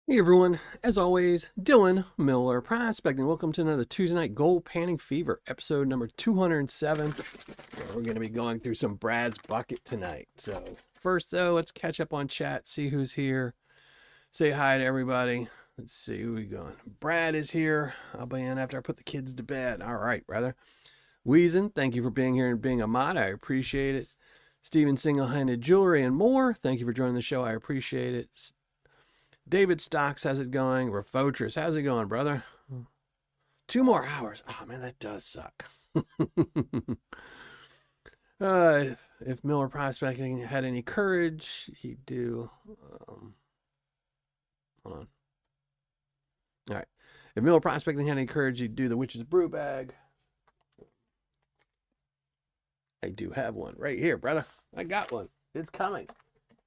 Hey everyone, as always, Dylan Miller prospecting. Welcome to another Tuesday Night Gold Panning Fever, episode number 207. We're going to be going through some Brad's Bucket tonight. So first though, let's catch up on chat, see who's here, say hi to everybody. Let's see who we going. Brad is here. I'll be in after I put the kids to bed. All right, brother. Weezen, thank you for being here and being a mod. I appreciate it. Steven Single-Handed Jewelry and more. Thank you for joining the show. I appreciate it. David Stocks, how's it going? Refotris, how's it going, brother? 2 more hours. Oh, man, that does suck. if Miller Prospecting had any courage, he'd do... hold on. All right. If Miller Prospecting had any courage, he'd do the Witch's Brew Bag. I do have one right here, brother. I got one. It's coming.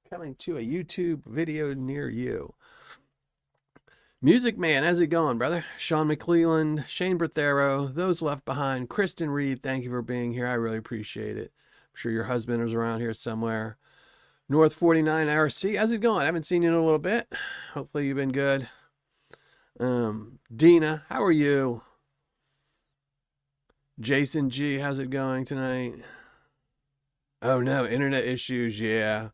Coming to a YouTube video near you. Music Man, how's it going, brother? Sean McClelland, Shane Berthero, Those Left Behind, Kristen Reed, thank you for being here. I really appreciate it. I'm sure your husband is around here somewhere. North 49 RC, how's it going? I haven't seen you in a little bit. Hopefully you've been good. Dina, how are you? Jason G, how's it going tonight? Oh no, internet issues, yeah.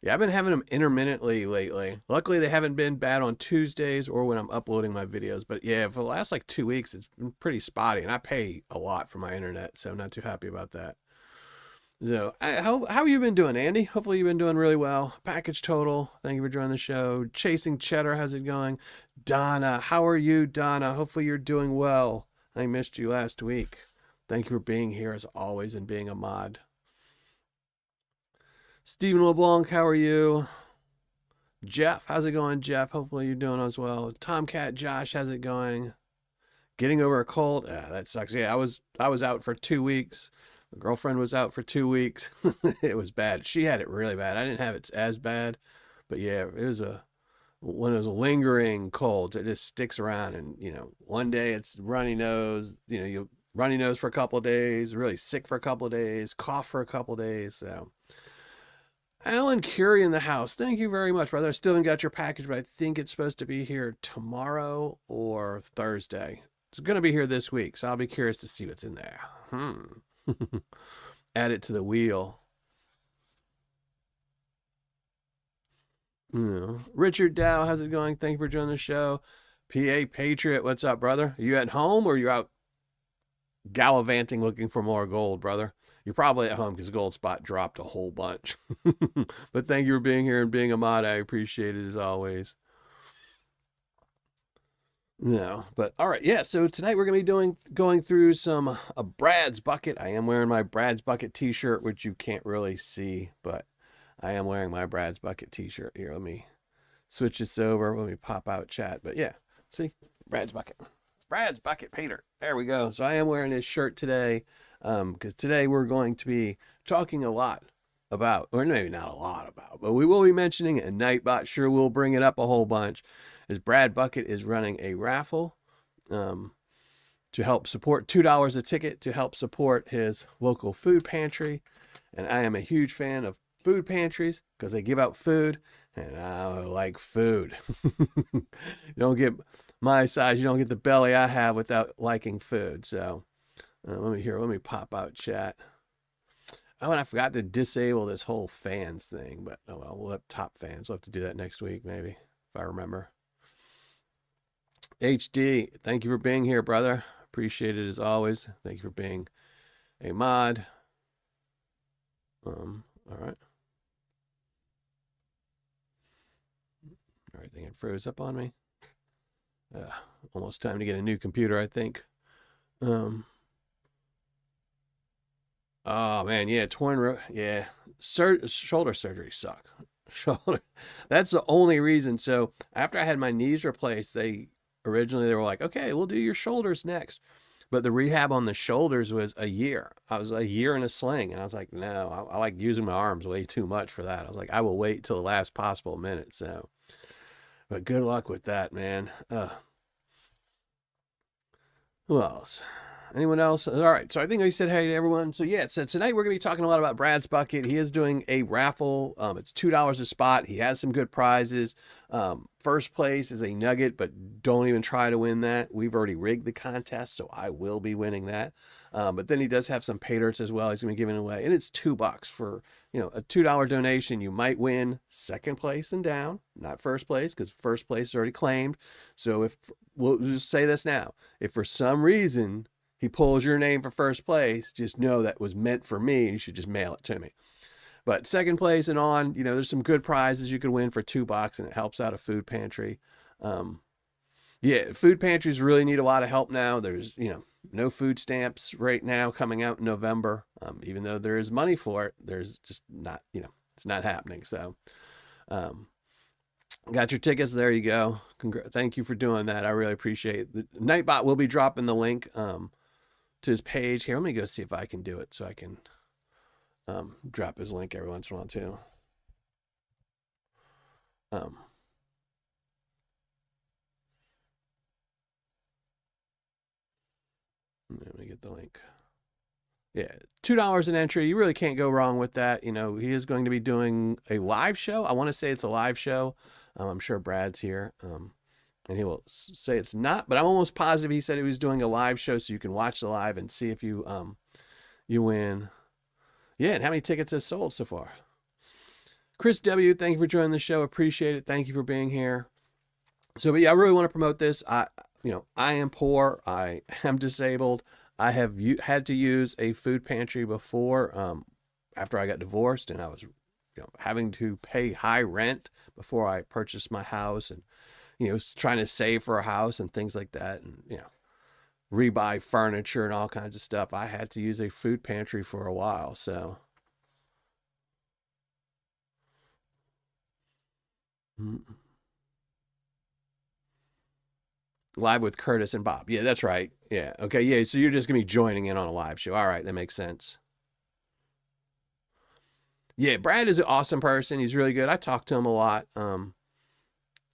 Yeah, I've been having them intermittently lately. Luckily, they haven't been bad on Tuesdays or when I'm uploading my videos. But yeah, for the last like 2 weeks, it's been pretty spotty. And I pay a lot for my internet, so I'm not too happy about that. So, how have you been doing, Andy? Hopefully you've been doing really well. Package Total, thank you for joining the show. Chasing Cheddar, how's it going? Donna, how are you, Donna? Hopefully you're doing well. I missed you last week. Thank you for being here as always and being a mod. Stephen LeBlanc, how are you? Jeff, how's it going, Jeff? Hopefully you're doing as well. Tomcat Josh, how's it going? Getting over a cold? Yeah, that sucks. Yeah, I was out for 2 weeks. My girlfriend was out for 2 weeks. It was bad. She had it really bad. I didn't have it as bad, but yeah, it was one of those lingering colds. It just sticks around, and one day it's runny nose. You runny nose for a couple of days, really sick for a couple of days, cough for a couple of days. So. Alan Curie in the house. Thank you very much, brother. I still haven't got your package, but I think it's supposed to be here tomorrow or Thursday. It's going to be here this week, so I'll be curious to see what's in there. Add it to the wheel. Richard Dow, how's it going? Thank you for joining the show. PA Patriot, what's up, brother? Are you at home or are you out gallivanting looking for more gold, brother? You're probably at home because Gold Spot dropped a whole bunch. But thank you for being here and being a mod. I appreciate it as always. But all right, yeah. So tonight we're gonna be going through some Brad's Bucket. I am wearing my Brad's Bucket T-shirt, which you can't really see, but I am wearing my Brad's Bucket T-shirt here. Let me switch this over. Let me pop out chat. But yeah, see, Brad's Bucket. Brad's Bucket Paydirt. There we go. So I am wearing this shirt today because today we're going to be talking a lot about, or maybe not a lot about, but we will be mentioning it, and Nightbot sure will bring it up a whole bunch, is Brad Bucket is running a raffle to help support $2 a ticket to help support his local food pantry. And I am a huge fan of food pantries because they give out food, and I like food. You don't get my size, you don't get the belly I have without liking food. So let me pop out chat. Oh, and I forgot to disable this whole fans thing, but oh well, we'll have top fans. We'll have to do that next week, maybe, if I remember. HD, thank you for being here, brother. Appreciate it as always. Thank you for being a mod. All right. Everything had froze up on me. Almost time to get a new computer, I think. Oh man, yeah, yeah. Shoulder surgery suck. Shoulder. That's the only reason. So after I had my knees replaced, originally they were like, okay, we'll do your shoulders next. But the rehab on the shoulders was a year. I was a year in a sling, and I was like, no, I like using my arms way too much for that. I was like, I will wait till the last possible minute. So, but good luck with that, man. Who else? Anyone else? All right. So I think I said hey to everyone. So yeah, so tonight we're going to be talking a lot about Brad's Bucket. He is doing a raffle. It's $2 a spot. He has some good prizes. First place is a nugget, but don't even try to win that. We've already rigged the contest, so I will be winning that. But then he does have some Paydirts as well. He's going to be giving away, and it's $2 for a $2 donation. You might win second place and down, not first place, because first place is already claimed. So if we'll just say this now, if for some reason he pulls your name for first place, just know that was meant for me, and you should just mail it to me. But second place and on, there's some good prizes you could win for $2, and it helps out a food pantry. Yeah, food pantries really need a lot of help now. There's, no food stamps right now coming out in November. Even though there is money for it, there's just not, it's not happening. So, got your tickets. There you go. Thank you for doing that. I really appreciate it. Nightbot will be dropping the link to his page. Here, let me go see if I can do it so I can drop his link every once in a while too. Let me get the link. Yeah, $2 an entry. You really can't go wrong with that. He is going to be doing a live show. I want to say it's a live show. I'm sure Brad's here, and he will say it's not, but I'm almost positive he said he was doing a live show, so you can watch the live and see if you win. Yeah, and how many tickets has sold so far? Chris W., thank you for joining the show. Appreciate it. Thank you for being here. So, but yeah, I really want to promote this. I am poor. I am disabled. I have had to use a food pantry before, after I got divorced, and I was, having to pay high rent before I purchased my house, and, trying to save for a house and things like that, and, rebuy furniture and all kinds of stuff. I had to use a food pantry for a while, so. Live with Curtis and Bob. Yeah, that's right. Yeah. Okay. Yeah. So you're just going to be joining in on a live show. All right. That makes sense. Yeah. Brad is an awesome person. He's really good. I talked to him a lot.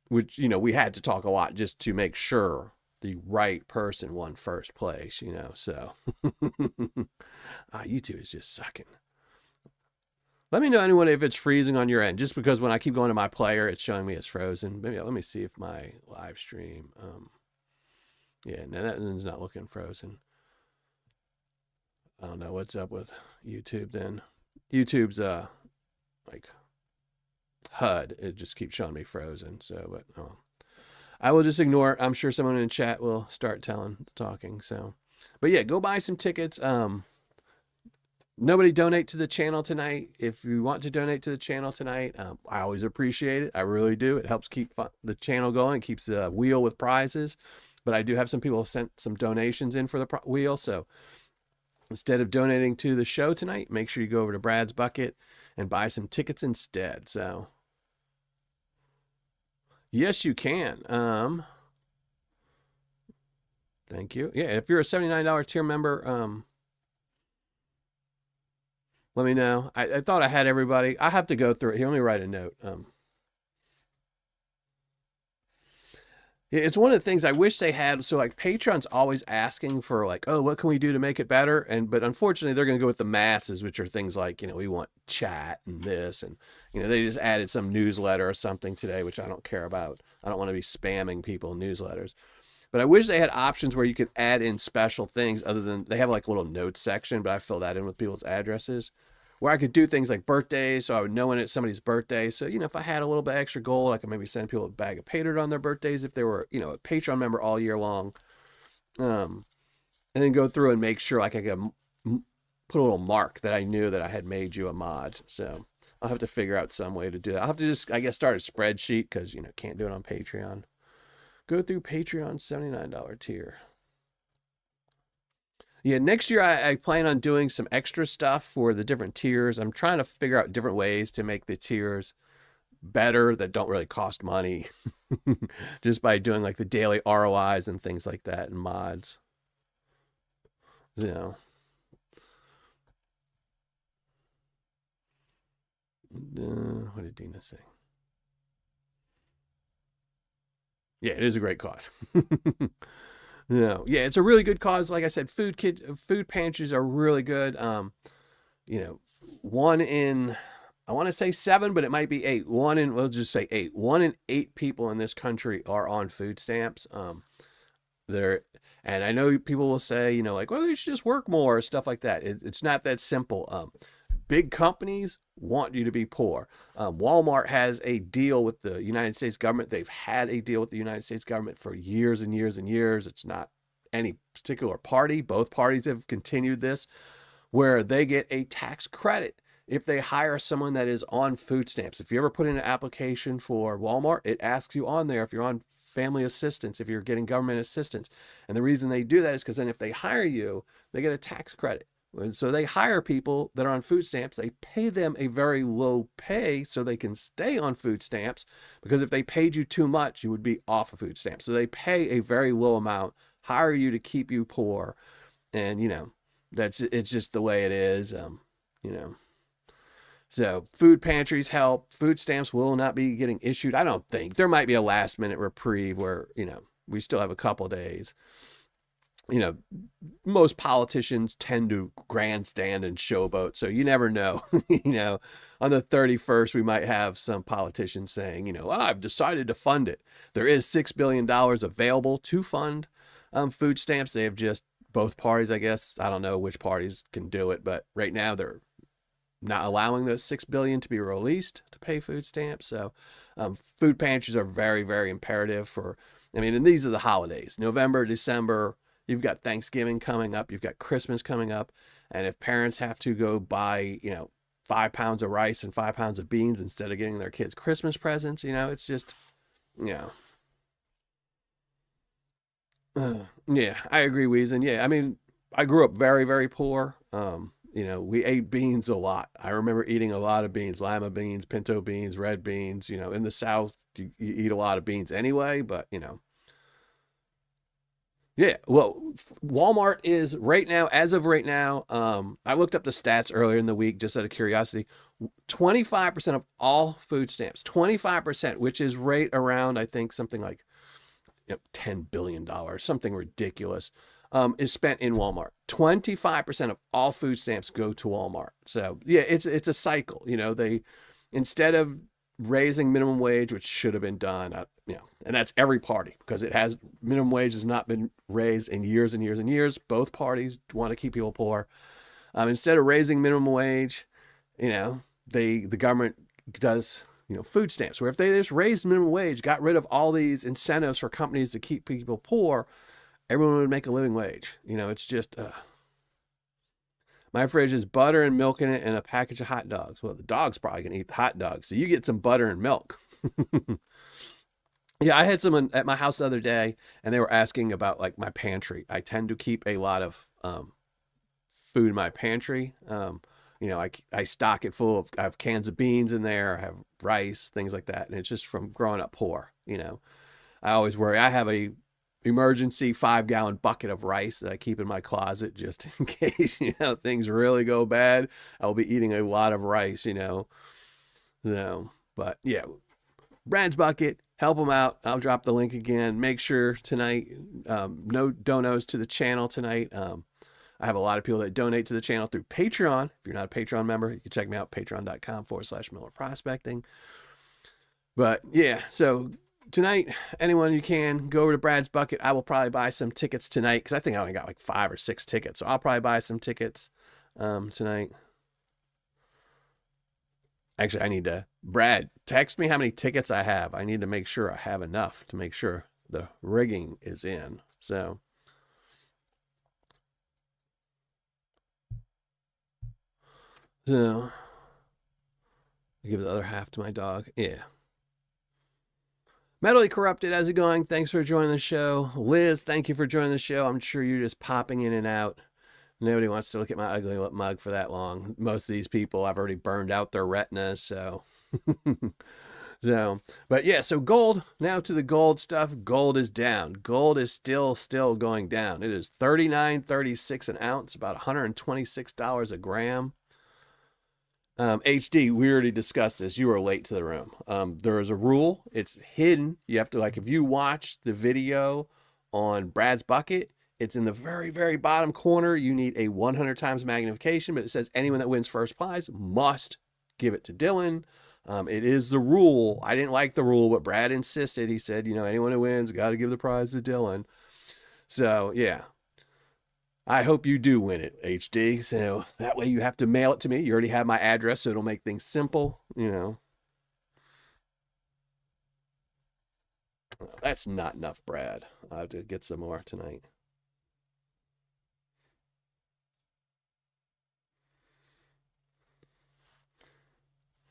Which, we had to talk a lot just to make sure the right person won first place, so. YouTube is just sucking. Let me know, anyone, if it's freezing on your end, just because when I keep going to my player, it's showing me it's frozen. Maybe let me see if my live stream, yeah, no, that one's not looking frozen. I don't know what's up with YouTube then. YouTube's like HUD, it just keeps showing me frozen. So, but I will just ignore it. I'm sure someone in chat will start talking. So, but yeah, go buy some tickets. Nobody donate to the channel tonight. If you want to donate to the channel tonight, I always appreciate it. I really do. It helps keep the channel going. It keeps the wheel with prizes. But I do have some people sent some donations in for the wheel. So instead of donating to the show tonight, make sure you go over to BradsBukit and buy some tickets instead. So yes, you can. Thank you. Yeah, if you're a $79 tier member, let me know. I thought I had everybody. I have to go through it. Here, let me write a note. It's one of the things I wish they had. So like Patreon's always asking for like, oh, what can we do to make it better? But unfortunately they're going to go with the masses, which are things like, we want chat and this, and, they just added some newsletter or something today, which I don't care about. I don't want to be spamming people in newsletters, but I wish they had options where you could add in special things other than they have like a little notes section, but I fill that in with people's addresses, where I could do things like birthdays, so I would know when it's somebody's birthday. So, if I had a little bit extra gold, I could maybe send people a bag of Paydirt on their birthdays if they were, a Patreon member all year long. And then go through and make sure like I could put a little mark that I knew that I had made you a mod. So I'll have to figure out some way to do that. I'll have to just, I guess, start a spreadsheet because, can't do it on Patreon. Go through Patreon $79 tier. Yeah, next year I plan on doing some extra stuff for the different tiers. I'm trying to figure out different ways to make the tiers better that don't really cost money, just by doing like the daily ROIs and things like that and mods. What did Dina say? Yeah, it is a great cause. No, yeah, it's a really good cause. Like I said, food pantries are really good. You know, one in, I want to say 7, but it might be 8. We'll just say 8. 1 in 8 people in this country are on food stamps. They're, and I know people will say, you know, like, well, they should just work more, stuff like that. It's not that simple. Big companies want you to be poor. Walmart has a deal with the United States government. They've had a deal with the United States government for years and years and years. It's not any particular party. Both parties have continued this, where they get a tax credit if they hire someone that is on food stamps. If you ever put in an application for Walmart, it asks you on there if you're on family assistance, if you're getting government assistance. And the reason they do that is because then if they hire you, they get a tax credit. So they hire people that are on food stamps. They pay them a very low pay so they can stay on food stamps, because if they paid you too much, you would be off of food stamps. So they pay a very low amount, hire you to keep you poor. And, you know, it's just the way it is. You know, so food pantries help. Food stamps will not be getting issued. I don't think. There might be a last minute reprieve where, you know, we still have a couple days. You know, most politicians tend to grandstand and showboat, so you never know. You know, on the 31st, we might have some politicians saying, you know, I've decided to fund it. There is $6 billion available to fund food stamps. They have just, both parties, I guess, I don't know which parties can do it, but right now they're not allowing those $6 billion to be released to pay food stamps. So food pantries are very, very imperative for, I mean, and these are the holidays, November, December. You've got Thanksgiving coming up. You've got Christmas coming up. And if parents have to go buy, you know, 5 pounds of rice and 5 pounds of beans instead of getting their kids Christmas presents, you know, it's just, you know. Yeah, I agree, Weezen. Yeah, I mean, I grew up very, very poor. You know, we ate beans a lot. I remember eating a lot of beans, lima beans, pinto beans, red beans. You know, in the South, you eat a lot of beans anyway, but, you know, yeah, well, Walmart is right now, as of right now, I looked up the stats earlier in the week just out of curiosity. 25% of all food stamps, 25%, which is right around, I think, something like, you know, $10 billion, something ridiculous, is spent in Walmart. 25% of all food stamps go to Walmart. So yeah, it's a cycle. You know, they, instead of raising minimum wage, which should have been done, you know, and that's every party, because it has, minimum wage has not been raised in years and years and years. Both parties want to keep people poor. Instead of raising minimum wage, you know, the government does, you know, food stamps, where if they just raised minimum wage, got rid of all these incentives for companies to keep people poor, everyone would make a living wage. You know, it's just, my fridge is butter and milk in it and a package of hot dogs. Well, the dog's probably going to eat the hot dogs. So you get some butter and milk. Yeah, I had someone at my house the other day, and they were asking about like my pantry. I tend to keep a lot of food in my pantry. You know, I stock it full of, I have cans of beans in there. I have rice, things like that. And it's just from growing up poor. You know, I always worry. I have a emergency 5-gallon bucket of rice that I keep in my closet just in case, you know, things really go bad. I'll be eating a lot of rice, you know. So, but yeah, Brad's Bucket, help them out. I'll drop the link again. Make sure tonight, no donos to the channel tonight. I have a lot of people that donate to the channel through Patreon. If you're not a Patreon member, you can check me out, patreon.com/Miller Prospecting. But yeah, so tonight, anyone you can, go over to Brad's Bucket. I will probably buy some tickets tonight, because I think I only got like 5 or 6 tickets. So I'll probably buy some tickets tonight. Actually, I need to, Brad, text me how many tickets I have. I need to make sure I have enough to make sure the rigging is in. So I give the other half to my dog. Yeah. Mentally Corrupted, how's it going? Thanks for joining the show. Liz, thank you for joining the show. I'm sure you're just popping in and out. Nobody wants to look at my ugly mug for that long. Most of these people, I've already burned out their retinas, so. But yeah, so gold, now to the gold stuff. Gold is down. Gold is still going down. It is $39.36 an ounce, about $126 a gram. HD, we already discussed this. You were late to the room. There is a rule. It's hidden. You have to, like, if you watch the video on BradsBukit, it's in the very, very bottom corner. You need a 100 times magnification, but it says anyone that wins first prize must give it to Dylan. It is the rule. I didn't like the rule, but Brad insisted. He said, anyone who wins got to give the prize to Dylan. So, yeah. I hope you do win it, HD. So that way you have to mail it to me. You already have my address, so it'll make things simple, That's not enough, Brad. I have to get some more tonight.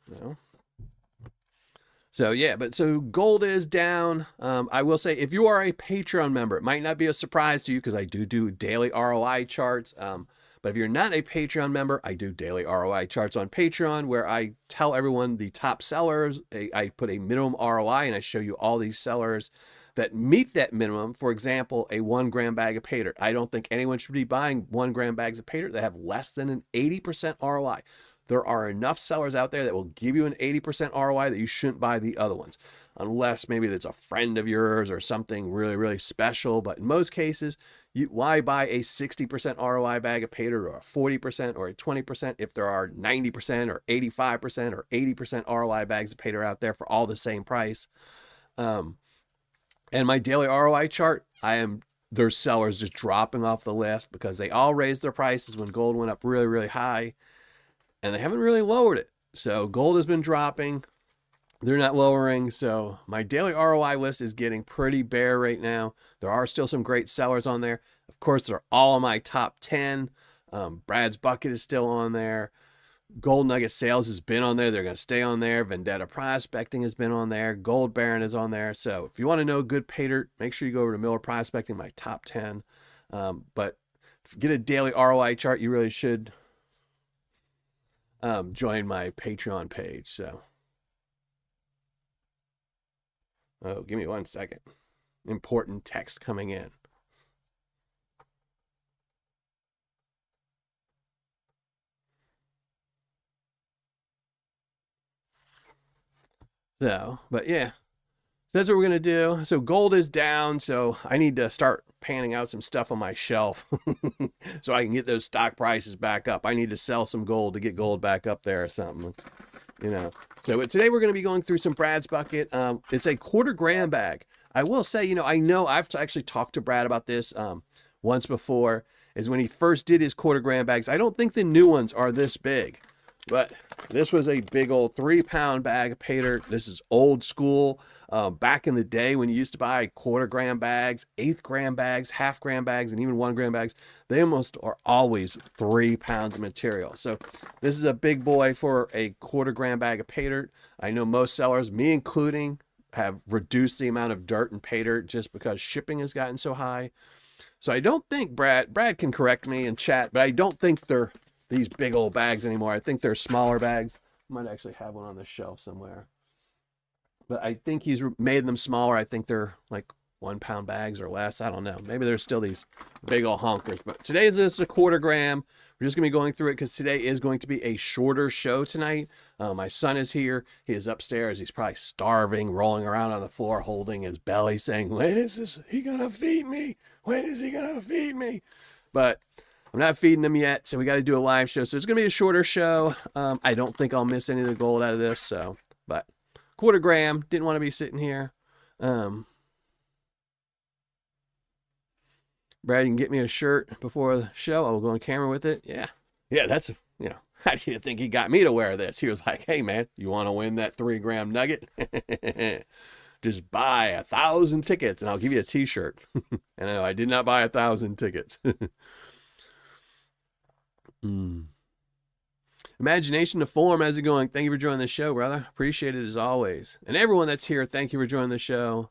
No. So yeah, so gold is down. I will say, if you are a Patreon member, it might not be a surprise to you because I do daily ROI charts. But if you're not a Patreon member, I do daily ROI charts on Patreon where I tell everyone the top sellers. I put a minimum ROI and I show you all these sellers that meet that minimum. For example, a 1 gram bag of Paydirt. I don't think anyone should be buying 1 gram bags of Paydirt that have less than an 80% ROI. There are enough sellers out there that will give you an 80% ROI that you shouldn't buy the other ones, unless maybe it's a friend of yours or something really, really special. But in most cases, why buy a 60% ROI bag of Paydirt or a 40% or a 20% if there are 90% or 85% or 80% ROI bags of Paydirt out there for all the same price? And my daily ROI chart, there's sellers just dropping off the list because they all raised their prices when gold went up really, really high. And they haven't really lowered it. So gold has been dropping. They're not lowering. So my daily ROI list is getting pretty bare right now. There are still some great sellers on there. Of course, they're all in my top 10. BradsBukit is still on there. Gold Nugget Sales has been on there. They're going to stay on there. Vendetta Prospecting has been on there. Gold Baron is on there. So if you want to know good Paydirt, make sure you go over to Miller Prospecting, my top 10. But to get a daily ROI chart, you really should join my Patreon page. So, give me 1 second. Important text coming in. So, but yeah, that's what we're going to do. So gold is down. So I need to start panning out some stuff on my shelf so I can get those stock prices back up. I need to sell some gold to get gold back up there or something, So but today we're going to be going through some BradsBukit. It's a 1/4 gram bag. I will say, I know I've actually talked to Brad about this once before, is when he first did his 1/4 gram bags. I don't think the new ones are this big, but this was a big old 3-pound bag of Paydirt. This is old school. Back in the day when you used to buy 1/4 gram bags, 1/8 gram bags, 1/2 gram bags, and even 1 gram bags, they almost are always 3 pounds of material. So this is a big boy for a 1/4 gram bag of Paydirt. I know most sellers, me including, have reduced the amount of dirt and Paydirt just because shipping has gotten so high. So I don't think Brad can correct me in chat, but I don't think they're these big old bags anymore. I think they're smaller bags. I might actually have one on the shelf somewhere. But I think he's made them smaller. I think they're like 1 pound bags or less. I don't know. Maybe there's still these big old honkers. But today is just a 1/4 gram. We're just going to be going through it because today is going to be a shorter show tonight. My son is here. He is upstairs. He's probably starving, rolling around on the floor, holding his belly, saying, when is he going to feed me? When is he going to feed me? But I'm not feeding him yet, so we got to do a live show. So it's going to be a shorter show. I don't think I'll miss any of the gold out of this. So, but 1/4 gram, didn't want to be sitting here. Brad, you can get me a shirt before the show. I will go on camera with it. Yeah, that's, how do you think he got me to wear this? He was like, hey, man, you want to win that 3 gram nugget? Just buy 1,000 tickets and I'll give you a t-shirt. And I did not buy 1,000 tickets. Imagination to form. How's it going? Thank you for joining the show, brother. Appreciate it as always. And everyone that's here, thank you for joining the show.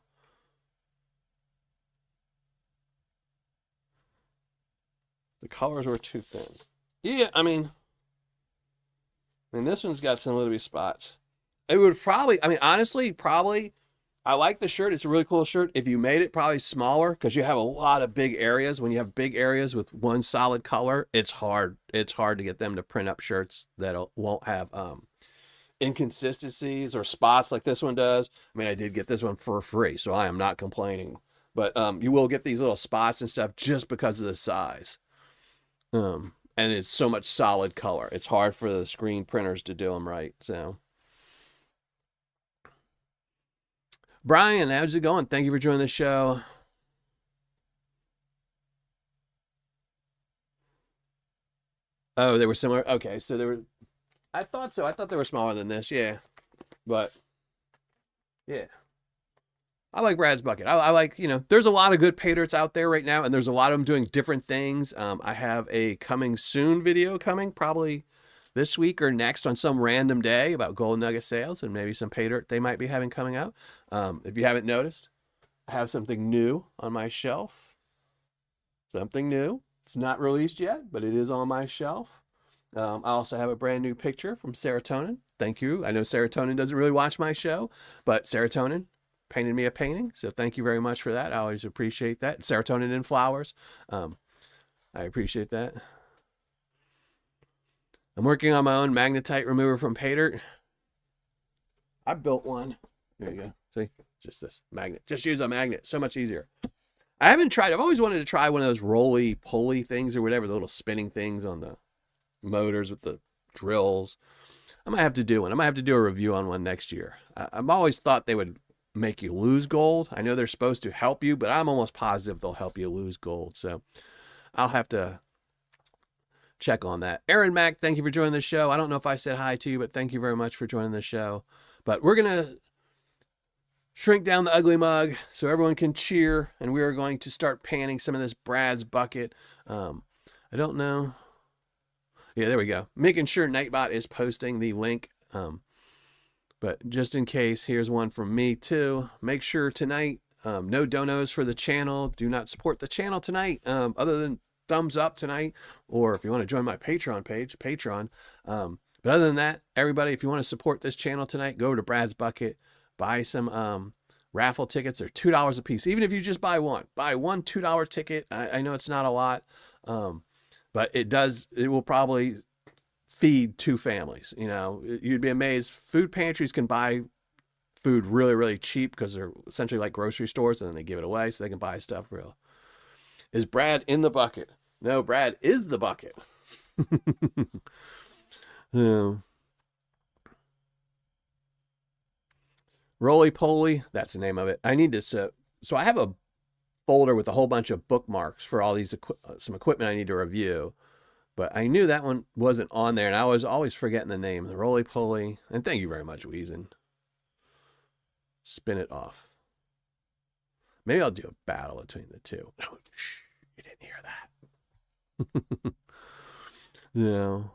The colors were too thin. Yeah, I mean, this one's got some little bit spots. It would probably, honestly, I like the shirt. It's a really cool shirt. If you made it probably smaller, because you have a lot of big areas. When you have big areas with one solid color, it's hard. It's hard to get them to print up shirts that won't have inconsistencies or spots like this one does. I did get this one for free, so I am not complaining. But you will get these little spots and stuff just because of the size. And it's so much solid color. It's hard for the screen printers to do them right. So, Brian, how's it going? Thank you for joining the show. Oh, they were similar. Okay, so they were. I thought so. I thought they were smaller than this. Yeah, but yeah. I like BradsBukit. I like, there's a lot of good pay dirts out there right now, and there's a lot of them doing different things. I have a coming soon video coming probably this week or next on some random day about gold nugget sales and maybe some pay dirt they might be having coming out. If you haven't noticed, I have something new on my shelf. Something new. It's not released yet, but it is on my shelf. I also have a brand new picture from Serotonin. Thank you. I know Serotonin doesn't really watch my show, but Serotonin painted me a painting, so thank you very much for that. I always appreciate that. Serotonin in flowers. I appreciate that. I'm working on my own magnetite remover from Paydirt. I built one. There you go. See, just this magnet. Just use a magnet. So much easier. I haven't tried. I've always wanted to try one of those roly-poly things or whatever, the little spinning things on the motors with the drills. I might have to do one. I might have to do a review on one next year. I've always thought they would make you lose gold. I know they're supposed to help you, but I'm almost positive they'll help you lose gold. So I'll have to check on that. Aaron Mack, thank you for joining the show. I don't know if I said hi to you, but thank you very much for joining the show. But we're going to shrink down the ugly mug so everyone can cheer, and we are going to start panning some of this BradsBukit. I don't know. Yeah, there we go. Making sure Nightbot is posting the link. But just in case, here's one from me too. Make sure tonight, no donos for the channel. Do not support the channel tonight, other than thumbs up tonight, or if you want to join my Patreon page, Patreon. But other than that, everybody, if you want to support this channel tonight, go over to BradsBukit, buy some raffle tickets. They're $2 a piece. Even if you just buy one $2 ticket. I know it's not a lot, but it will probably feed 2 families. You'd be amazed. Food pantries can buy food really, really cheap because they're essentially like grocery stores, and then they give it away so they can buy stuff real. Is Brad in the bucket? No, Brad is the bucket. Roly Poly, that's the name of it. I need to, so I have a folder with a whole bunch of bookmarks for all these some equipment I need to review. But I knew that one wasn't on there, and I was always forgetting the name. The Roly Poly. And thank you very much, Weezen. Spin it off. Maybe I'll do a battle between the two. No, shh, you didn't hear that. No.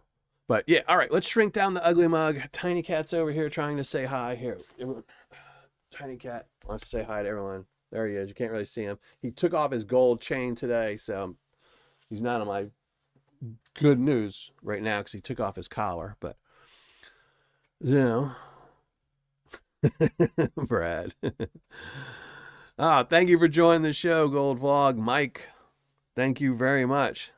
But yeah, all right, let's shrink down the ugly mug. Tiny Cat's over here trying to say hi. Here, Tiny Cat wants to say hi to everyone. There he is. You can't really see him. He took off his gold chain today, so he's not on my good news right now because he took off his collar. But Brad. Thank you for joining the show, Gold Vlog. Mike, thank you very much.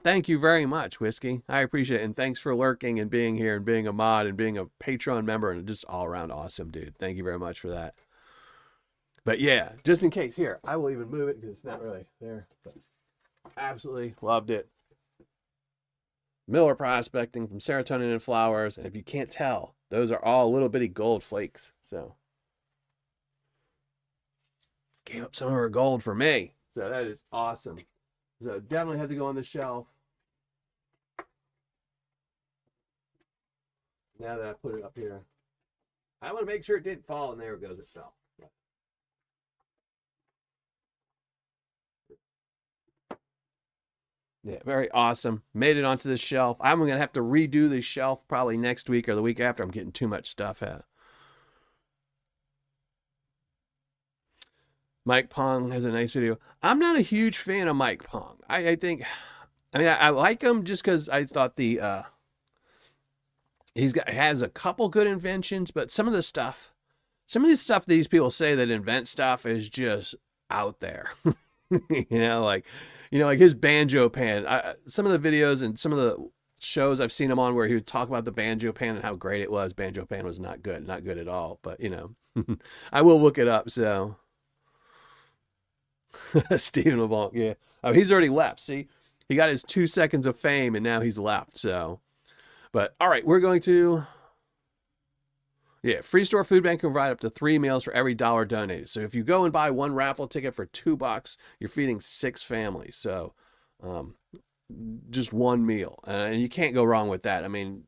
Thank you very much, Whiskey. I appreciate it. And thanks for lurking and being here and being a mod and being a Patreon member and just all around awesome, dude. Thank you very much for that. But yeah, just in case, here, I will even move it because it's not really there. But absolutely loved it. Miller Prospecting from Serotonin and Flowers. And if you can't tell, those are all little bitty gold flakes. So gave up some of her gold for me. So that is awesome. So definitely had to go on the shelf. Now that I put it up here, I want to make sure it didn't fall, and there it goes, it fell. Yeah, very awesome. Made it onto the shelf. I'm going to have to redo the shelf probably next week or the week after. I'm getting too much stuff out. Mike Pong has a nice video. I'm not a huge fan of Mike Pong. I think, I like him just because I thought has a couple good inventions, but some of this stuff these people say that invent stuff is just out there. like his banjo pan. Some of the videos and some of the shows I've seen him on where he would talk about the banjo pan and how great it was. Banjo pan was not good at all, but I will look it up. So Stephen LeBlanc, yeah. Oh, he's already left. See, he got his 2 seconds of fame, and now he's left. So, but all right, we're going to. Yeah, Free Store Food Bank can provide up to 3 meals for every dollar donated. So if you go and buy one raffle ticket for $2, you're feeding 6 families. So, um, just one meal, and you can't go wrong with that. I mean,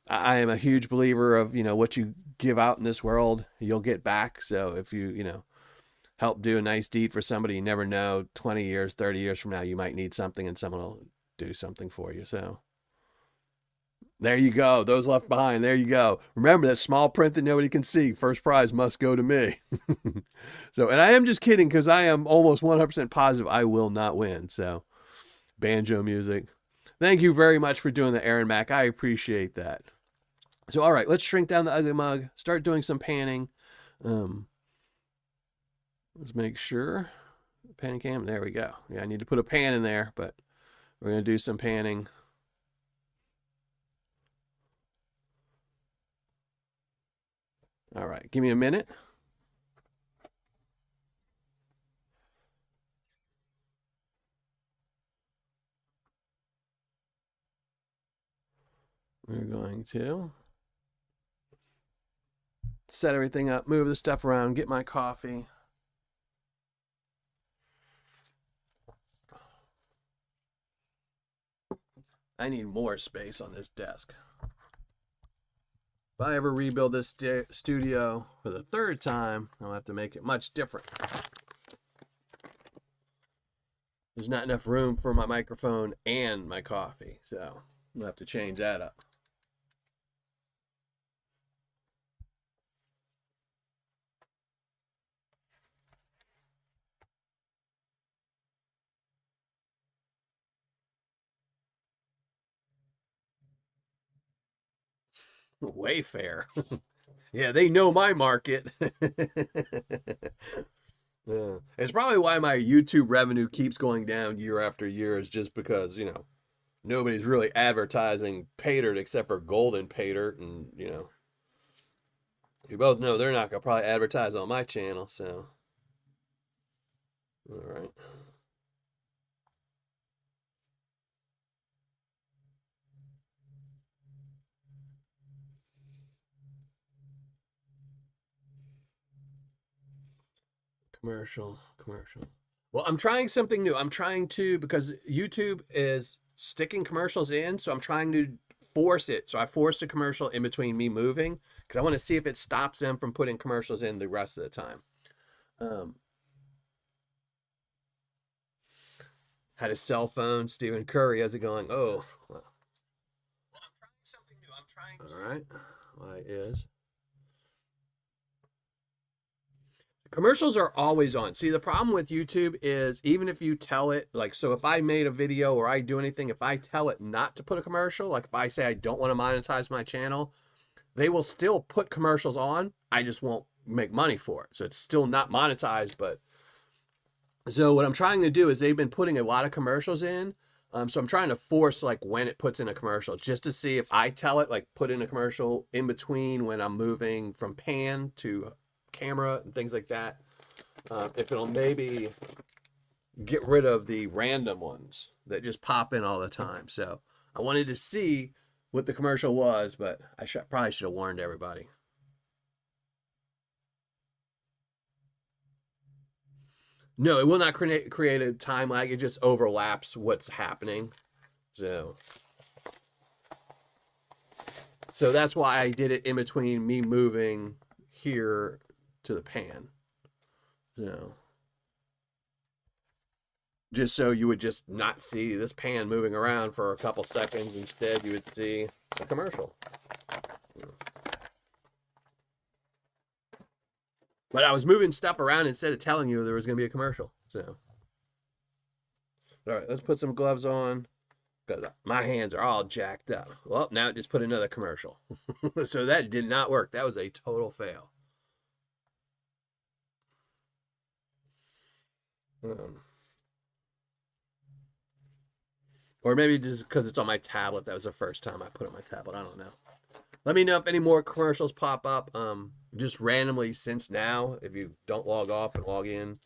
I am a huge believer of what you give out in this world, you'll get back. So if you help do a nice deed for somebody, you never know, 20 years, 30 years from now, you might need something and someone will do something for you. So there you go. Those left behind. There you go. Remember that small print that nobody can see. First prize must go to me. So, and I am just kidding because I am almost 100% positive I will not win. So, banjo music. Thank you very much for doing the Aaron Mac. I appreciate that. So, all right, let's shrink down the ugly mug. Start doing some panning. Let's make sure. Panning cam. There we go. Yeah, I need to put a pan in there, but we're going to do some panning. All right, give me a minute. We're going to set everything up, move the stuff around, get my coffee. I need more space on this desk. If I ever rebuild this studio for the 3rd time, I'll have to make it much different. There's not enough room for my microphone and my coffee, so I'll have to change that up. Wayfair. Yeah, they know my market. Yeah. It's probably why my YouTube revenue keeps going down year after year, is just because, nobody's really advertising Paydirt except for Golden Paydirt. And, you both know they're not going to probably advertise on my channel. So, all right. Commercial. Well, I'm trying something new. I'm trying to, because YouTube is sticking commercials in, so I'm trying to force it. So I forced a commercial in between me moving because I want to see if it stops them from putting commercials in the rest of the time. Had a cell phone. Stephen Curry, how's it going? Oh, well, I'm trying something new. I'm trying. All right. Why is commercials are always on. See, the problem with YouTube is even if you tell it, like, so if I made a video or I do anything, if I tell it not to put a commercial, like if I say I don't want to monetize my channel, they will still put commercials on. I just won't make money for it. So it's still not monetized. But so what I'm trying to do is they've been putting a lot of commercials in. So I'm trying to force like when it puts in a commercial just to see if I tell it, like put in a commercial in between when I'm moving from pan to camera and things like that. If it'll maybe get rid of the random ones that just pop in all the time. So I wanted to see what the commercial was, but I probably should have warned everybody. No, it will not create a time lag. It just overlaps what's happening. So that's why I did it in between me moving here to the pan. So just so you would just not see this pan moving around for a couple seconds. Instead, you would see a commercial. But I was moving stuff around instead of telling you there was going to be a commercial. So, all right, let's put some gloves on because my hands are all jacked up. Well, now it just put another commercial. So that did not work. That was a total fail. Or maybe just because it's on my tablet. That was the first time I put it on my tablet. I don't know. Let me know if any more commercials pop up. Just randomly since now, if you don't log off and log in.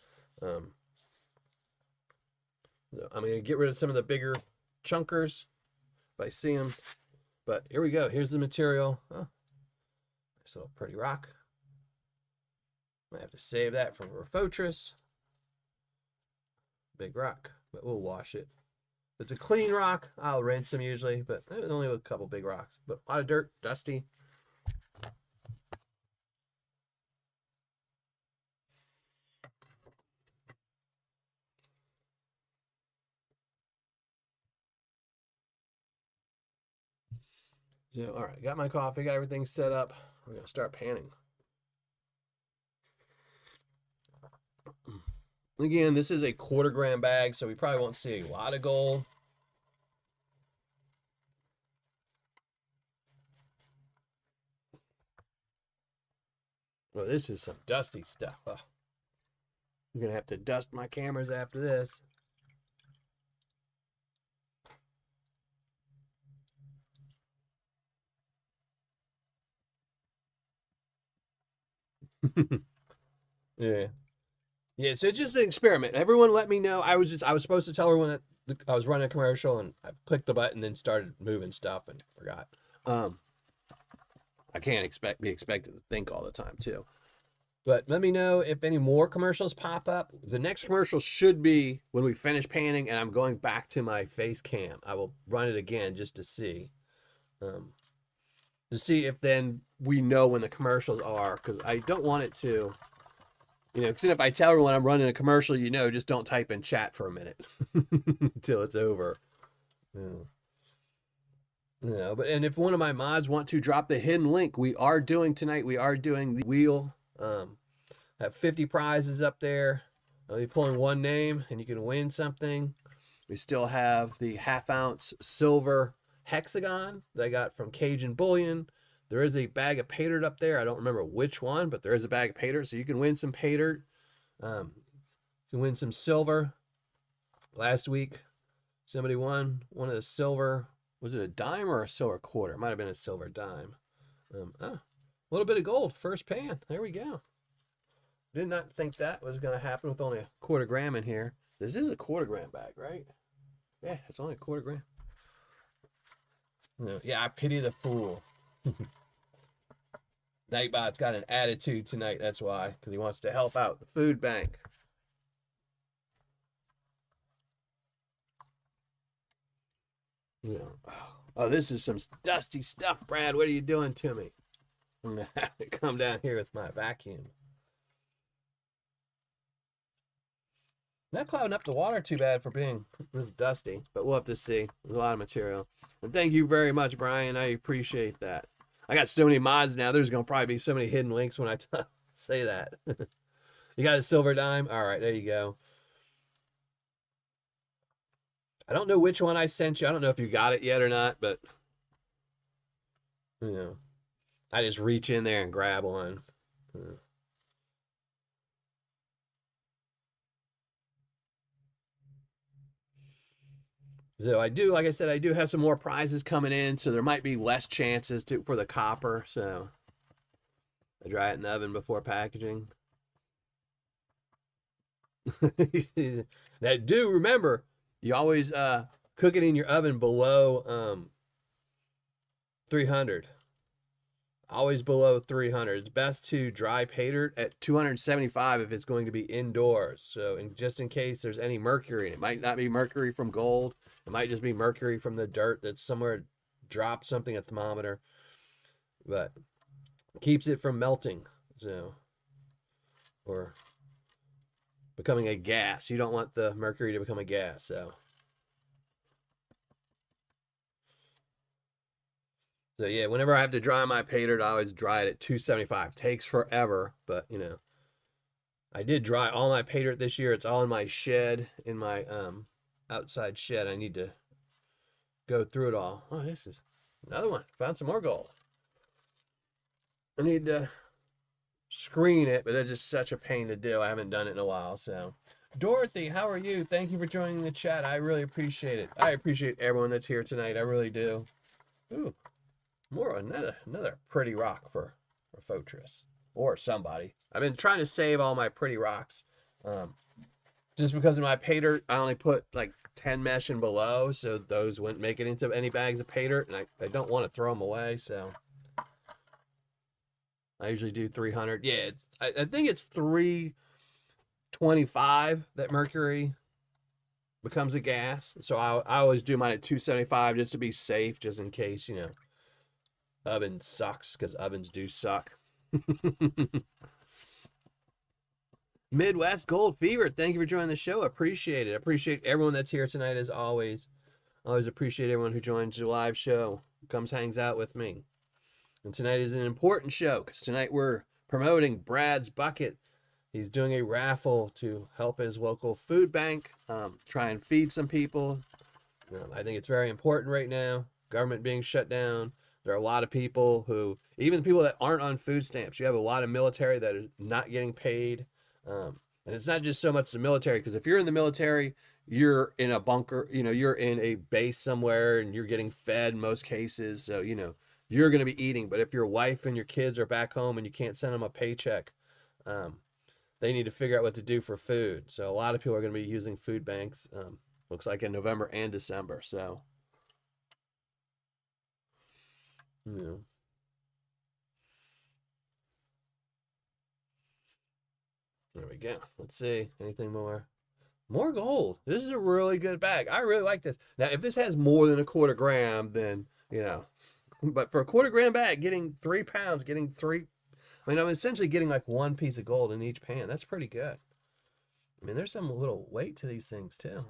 So I'm going to get rid of some of the bigger chunkers if I see them. But here we go. Here's the material. Oh, nice little pretty rock. I have to save that from Refocus. Big rock, but we'll wash it. If it's a clean rock, I'll rinse them usually, but only a couple big rocks. But a lot of dirt, dusty. So, all right, got my coffee, got everything set up. We're going to start panning. Again, this is a 1/4 gram bag, so we probably won't see a lot of gold. Well, this is some dusty stuff. I'm going to have to dust my cameras after this. Yeah. Yeah, so it's just an experiment. Everyone let me know. I was supposed to tell everyone that I was running a commercial, and I clicked the button and then started moving stuff and forgot. I can't be expected to think all the time too. But let me know if any more commercials pop up. The next commercial should be when we finish panning and I'm going back to my face cam. I will run it again just to see if then we know when the commercials are, because I don't want it to, because if I tell everyone I'm running a commercial, just don't type in chat for a minute until it's over. But if one of my mods want to drop the hidden link, we are doing the wheel. Have 50 prizes up there. I'll be pulling one name and you can win something. We still have the 1/2 ounce silver hexagon that I got from Cajun Bullion. There is a bag of Paydirt up there. I don't remember which one, but there is a bag of Paydirt, so you can win some Paydirt. You can win some silver. Last week, somebody won one of the silver. Was it a dime or a silver quarter? It might have been a silver dime. A little bit of gold. First pan. There we go. Did not think that was going to happen with only a 1/4 gram in here. This is a 1/4 gram bag, right? Yeah, it's only a 1/4 gram. Yeah, I pity the fool. Nightbot's got an attitude tonight. That's why, because he wants to help out the food bank. Oh, this is some dusty stuff, Brad. What are you doing to me? I'm going to have to come down here with my vacuum. Not clouding up the water too bad for being dusty, but we'll have to see. There's a lot of material. And thank you very much, Brian. I appreciate that. I got so many mods now. There's going to probably be so many hidden links when I say that. You got a silver dime? All right, there you go. I don't know which one I sent you. I don't know if you got it yet or not, but I just reach in there and grab one. So I do, like I said, I do have some more prizes coming in, so there might be less chances for the copper. So I dry it in the oven before packaging. Now, do remember, you always cook it in your oven below 300. Always below 300. It's best to dry Paydirt at 275 if it's going to be indoors. So, just in case there's any mercury, and it might not be mercury from gold. It might just be mercury from the dirt that's somewhere dropped something, a thermometer. But keeps it from melting, or becoming a gas. You don't want the mercury to become a gas, so. So yeah, whenever I have to dry my Paydirt, I always dry it at 275. Takes forever, but I did dry all my Paydirt this year. It's all in my shed, in my outside shed. I need to go through it all. Oh, this is another one. Found some more gold. I need to screen it, but that's just such a pain to do. I haven't done it in a while, so. Dorothy, how are you? Thank you for joining the chat. I really appreciate it. I appreciate everyone that's here tonight. I really do. Ooh, another pretty rock for Fortress or somebody. I've been trying to save all my pretty rocks. Just because of my Paydirt, I only put like 10 mesh and below, so those wouldn't make it into any bags of Paydirt, and I don't want to throw them away, so I usually do 300. Yeah, I think it's 325 that mercury becomes a gas, so I always do mine at 275 just to be safe, just in case, oven sucks, because ovens do suck. Midwest Gold Fever, thank you for joining the show. Appreciate it. Appreciate everyone that's here tonight, as always. Always appreciate everyone who joins the live show, comes, hangs out with me. And tonight is an important show, because tonight we're promoting BradsBukit. He's doing a raffle to help his local food bank, try and feed some people. I think it's very important right now. Government being shut down. There are a lot of people who, even people that aren't on food stamps, you have a lot of military that are not getting paid. And it's not just so much the military, because if you're in the military, you're in a bunker, you're in a base somewhere and you're getting fed in most cases. So, you're going to be eating. But if your wife and your kids are back home and you can't send them a paycheck, they need to figure out what to do for food. So a lot of people are going to be using food banks, looks like in November and December. So, there we go. Let's see. Anything more? More gold. This is a really good bag. I really like this. Now, if this has more than a quarter gram, then, but for a quarter gram bag, getting 3 pounds, getting three, I'm essentially getting like one piece of gold in each pan. That's pretty good. There's some little weight to these things too.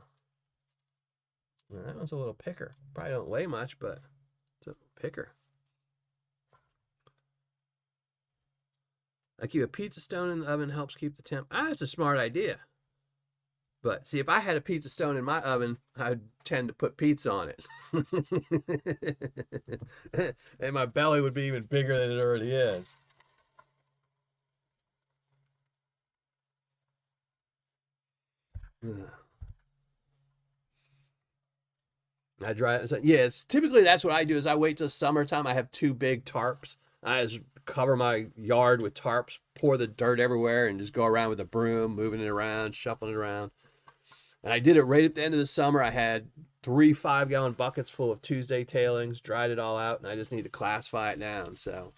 That one's a little picker. Probably don't weigh much, but it's a picker. I keep a pizza stone in the oven, helps keep the temp. That's a smart idea. But see, if I had a pizza stone in my oven, I'd tend to put pizza on it. And my belly would be even bigger than it already is. I dry it. Yes, typically that's what I do. Is I wait till summertime. I have 2 big tarps. I just cover my yard with tarps, pour the dirt everywhere, and just go around with a broom, moving it around, shuffling it around. And I did it right at the end of the summer. I had 3 5-gallon buckets full of Tuesday tailings, dried it all out, and I just need to classify it down. So.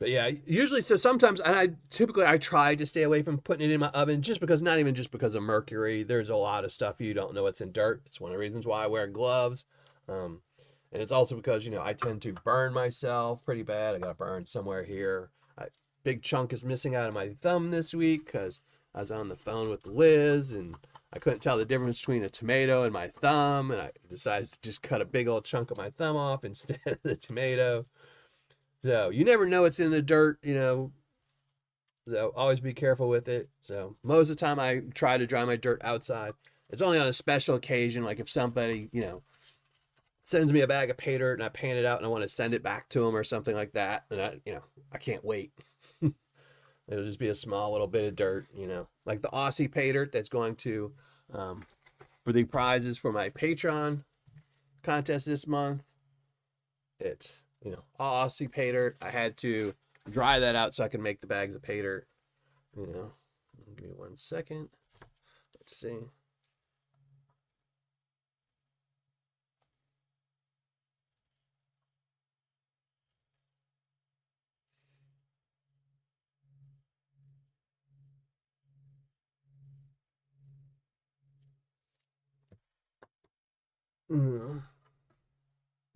But yeah, usually, so sometimes, and I try to stay away from putting it in my oven, just because, not even just because of mercury. There's a lot of stuff you don't know what's in dirt. It's one of the reasons why I wear gloves. And it's also because, I tend to burn myself pretty bad. I got burned somewhere here. Big chunk is missing out of my thumb this week because I was on the phone with Liz and I couldn't tell the difference between a tomato and my thumb. And I decided to just cut a big old chunk of my thumb off instead of the tomato. So you never know what's in the dirt, so always be careful with it. So most of the time I try to dry my dirt outside. It's only on a special occasion, like if somebody, sends me a bag of Paydirt and I pan it out and I want to send it back to them or something like that. And I can't wait. It'll just be a small little bit of dirt, like the Aussie Paydirt that's going to, for the prizes for my Patreon contest this month. It's, Aussie Paydirt. I had to dry that out so I can make the bags of Paydirt. Give me 1 second. Let's see.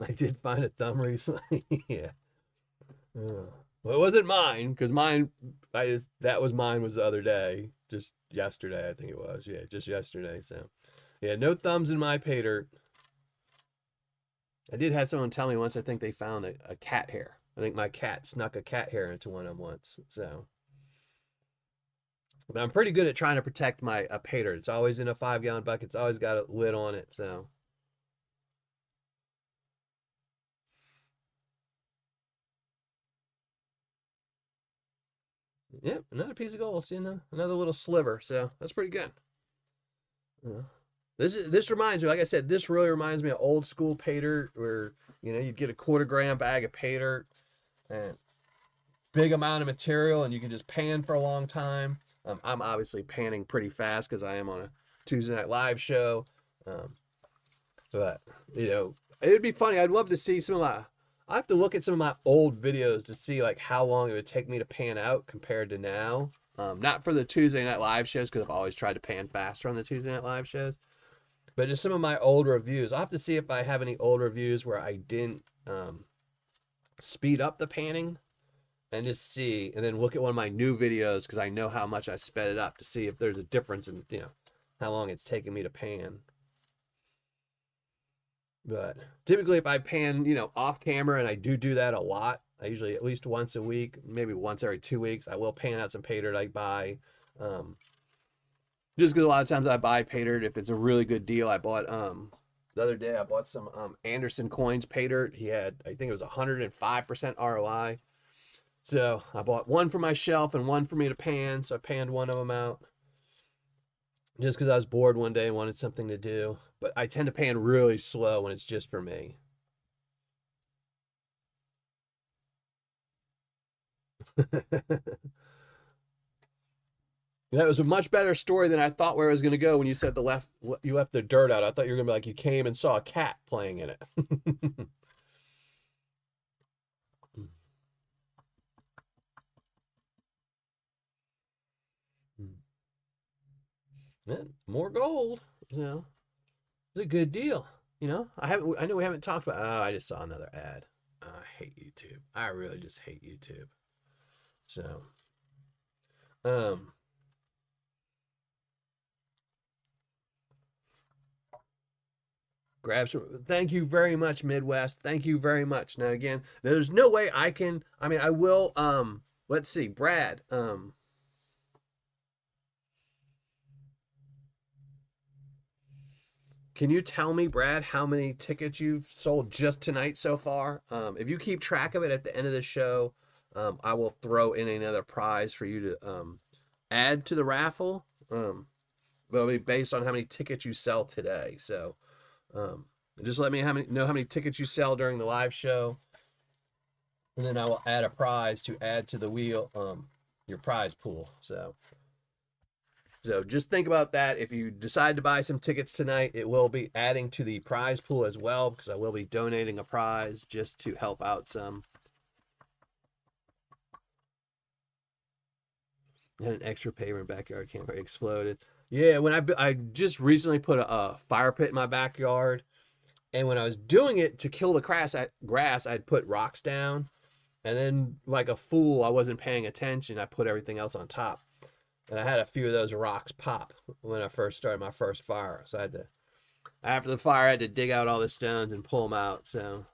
I did find a thumb recently. Yeah. Well, it wasn't mine, because mine, that was mine was the other day. Just yesterday, I think it was. Yeah, just yesterday. So, yeah, no thumbs in my Paydirt. I did have someone tell me once, I think they found a cat hair. I think my cat snuck a cat hair into one of them once. So, but I'm pretty good at trying to protect my Paydirt. It's always in a 5-gallon bucket. It's always got a lid on it. So. Yep, another piece of gold, another little sliver. So that's pretty good. This reminds me, like I said, this really reminds me of old school Paydirt, where you'd get a quarter gram bag of Paydirt, and big amount of material and you can just pan for a long time. I'm obviously panning pretty fast because I am on a Tuesday Night Live show. Um, but, you know, it'd be funny. I'd love to see some of my, I have to look at some of my old videos to see like how long it would take me to pan out compared to now. Not for the Tuesday Night Live shows because I've always tried to pan faster on the Tuesday Night Live shows. But just some of my old reviews. I'll have to see if I have any old reviews where I didn't speed up the panning and just see, and then look at one of my new videos because I know how much I sped it up to see if there's a difference in, you know, how long it's taking me to pan. But typically if I pan, you know, off camera, and I do that a lot, I usually at least once a week, maybe once every 2 weeks, I will pan out some Paydirt I buy. Just because a lot of times I buy Paydirt if it's a really good deal. I bought the other day I bought some Anderson coins Paydirt. He had, I think it was 105% ROI. So I bought one for my shelf and one for me to pan. So I panned one of them out just because I was bored one day and wanted something to do. But I tend to pan really slow when it's just for me. That was a much better story than I thought where I was going to go when you said you left the dirt out. I thought you were going to be like you came and saw a cat playing in it. Man, more gold, you know, it's a good deal. You know, I know we haven't talked about. Oh, I just saw another ad. I hate YouTube. I really just hate YouTube. So, um, grab some. Thank you very much, Midwest. Thank you very much. Now again, there's no way I can. I mean, I will. Let's see, Brad. Can you tell me, Brad, how many tickets you've sold just tonight so far? If you keep track of it at the end of the show, I will throw in another prize for you to add to the raffle. It'll be based on how many tickets you sell today. So just let me know how many tickets you sell during the live show, and then I will add a prize to add to the wheel, your prize pool. So just think about that. If you decide to buy some tickets tonight, it will be adding to the prize pool as well, because I will be donating a prize just to help out some. Had an extra paver in backyard camper exploded. Yeah, when I just recently put a fire pit in my backyard, and when I was doing it to kill the grass, I'd put rocks down, and then like a fool, I wasn't paying attention. I put everything else on top. And I had a few of those rocks pop when I first started my first fire. So I had to, after the fire, I had to dig out all the stones and pull them out. So,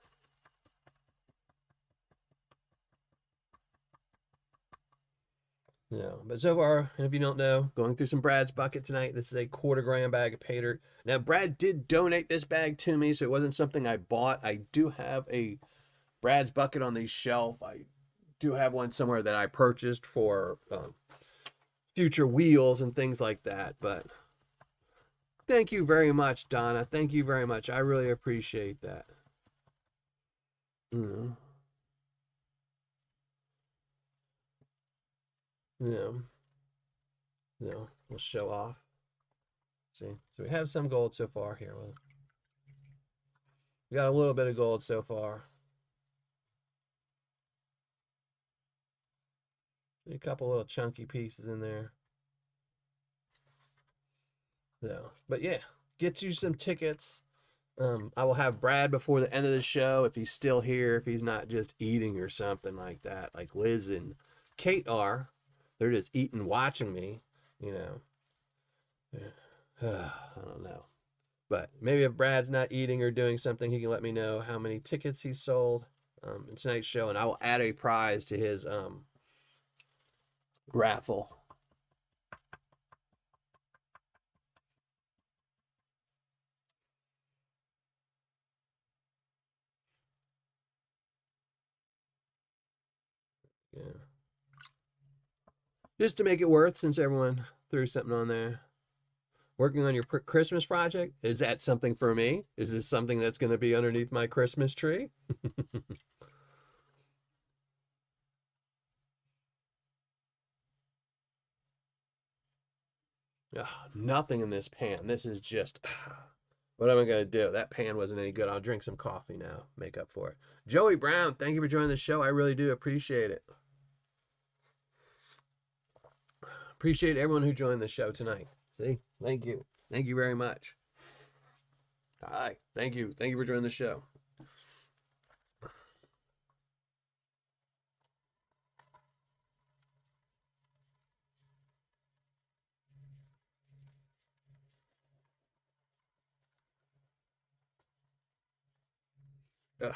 you know, but so far, if you don't know, going through some Brad's bucket tonight. This is a 1/4 gram bag of Paydirt. Now, Brad did donate this bag to me, so it wasn't something I bought. I do have a Brad's bucket on the shelf. I do have one somewhere that I purchased for future wheels and things like that. But thank you very much, Donna. Thank you very much. I really appreciate that. You know, we'll show off. See, so we have some gold so far here. We got a little bit of gold so far. A couple little chunky pieces in there. So, but yeah, get you some tickets. I will have Brad before the end of the show if he's still here, if he's not just eating or something like that, like Liz and Kate are. They're just eating, watching me, you know. I don't know. But maybe if Brad's not eating or doing something, he can let me know how many tickets he sold in tonight's show, and I will add a prize to his raffle. Yeah. Just to make it worth, since everyone threw something on there. Working on your Christmas project? Is that something for me? Is this something that's going to be underneath my Christmas tree? Ugh, nothing in this pan. This is just, what am I going to do? That pan wasn't any good. I'll drink some coffee now, make up for it. Joey Brown, thank you for joining the show. I really do appreciate it. Appreciate everyone who joined the show tonight. See, thank you. Thank you very much. Hi, thank you. Thank you for joining the show. Ugh.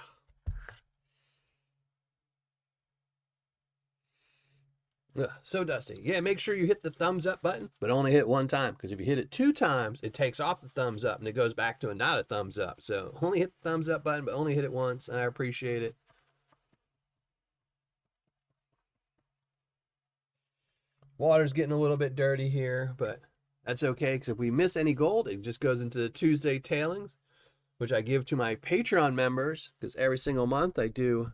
Ugh, so dusty. Yeah, make sure you hit the thumbs up button, but only hit one time, because if you hit it 2 times, it takes off the thumbs up and it goes back to not a thumbs up. So only hit the thumbs up button, but only hit it once, and I appreciate it. Water's getting a little bit dirty here, but that's okay, because if we miss any gold, it just goes into the Tuesday tailings, which I give to my Patreon members, because every single month I do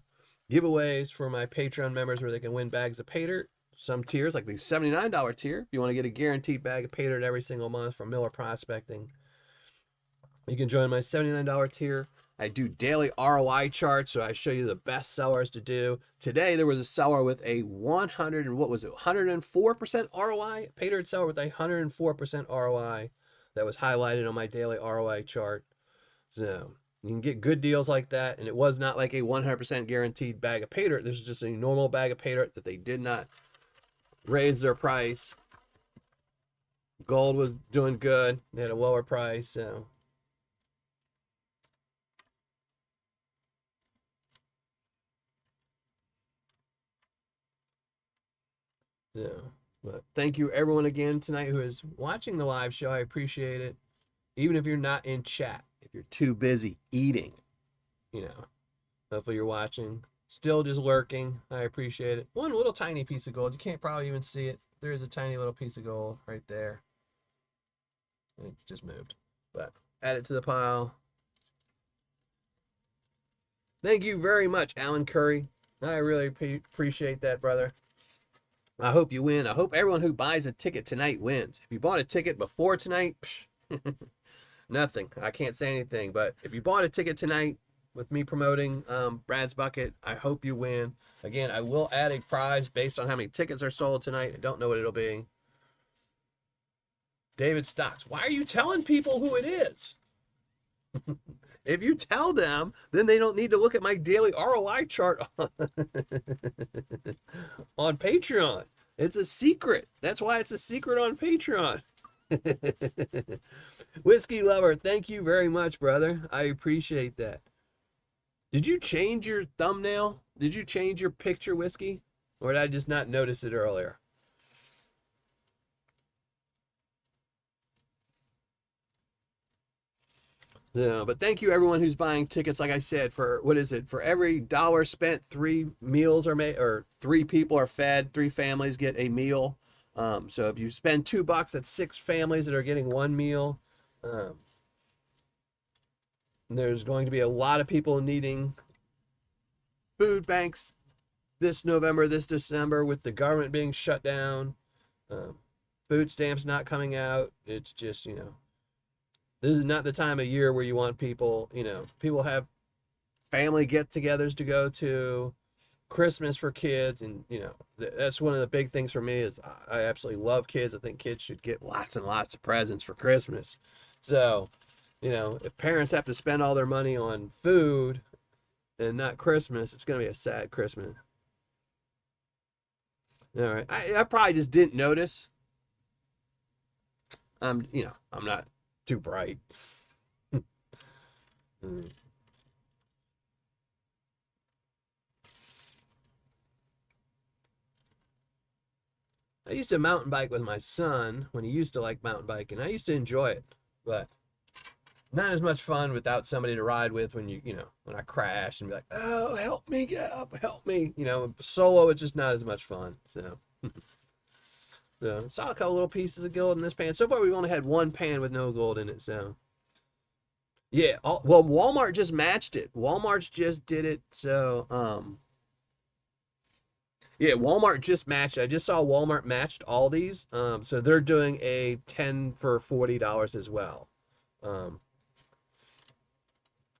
giveaways for my Patreon members where they can win bags of Paydirt. Some tiers, like the $79 tier, if you want to get a guaranteed bag of Paydirt every single month from Miller Prospecting, you can join my $79 tier. I do daily ROI charts, so I show you the best sellers to do. Today, there was a seller with a 104% ROI. Paydirt seller with a 104% ROI that was highlighted on my daily ROI chart. So you can get good deals like that, and it was not like a 100% guaranteed bag of Paydirt. This is just a normal bag of Paydirt that they did not raise their price. Gold was doing good. They had a lower price, so. Yeah, but thank you everyone again tonight who is watching the live show. I appreciate it. Even if you're not in chat, if you're too busy eating, hopefully you're watching. Still just lurking. I appreciate it. One little tiny piece of gold. You can't probably even see it. There is a tiny little piece of gold right there. It just moved, but add it to the pile. Thank you very much, Alan Curry. I really appreciate that, brother. I hope you win. I hope everyone who buys a ticket tonight wins. If you bought a ticket before tonight, nothing. I can't say anything. But if you bought a ticket tonight with me promoting BradsBukit, I hope you win. Again, I will add a prize based on how many tickets are sold tonight. I don't know what it'll be. David Stocks. Why are you telling people who it is? If you tell them, then they don't need to look at my daily ROI chart on Patreon. It's a secret. That's why it's a secret on Patreon. Whiskey Lover, thank you very much, brother. I appreciate that. Did you change your thumbnail? Did you change your picture, Whiskey? Or did I just not notice it earlier? No, but thank you everyone who's buying tickets. Like I said, for what is it? For every dollar spent, 3 meals are made, or 3 people are fed. 3 families get a meal. So if you spend $2, that's 6 families that are getting 1 meal. There's going to be a lot of people needing food banks this November, this December, with the government being shut down. Food stamps not coming out. It's just, this is not the time of year where you want people, people have family get-togethers to go to, Christmas for kids, and, that's one of the big things for me is I absolutely love kids. I think kids should get lots and lots of presents for Christmas. So, if parents have to spend all their money on food and not Christmas, it's going to be a sad Christmas. All right. I probably just didn't notice. I'm not too bright. I used to mountain bike with my son when he used to like mountain biking. I used to enjoy it, but not as much fun without somebody to ride with when when I crash and be like, oh, help me get up, help me. Solo, it's just not as much fun. So, saw a couple little pieces of gold in this pan. So far, we've only had 1 pan with no gold in it. So, yeah. Well, Walmart just matched it. Walmart just did it. So, Yeah, Walmart just matched. I just saw Walmart matched Aldi's. So they're doing a 10 for $40 as well. Um,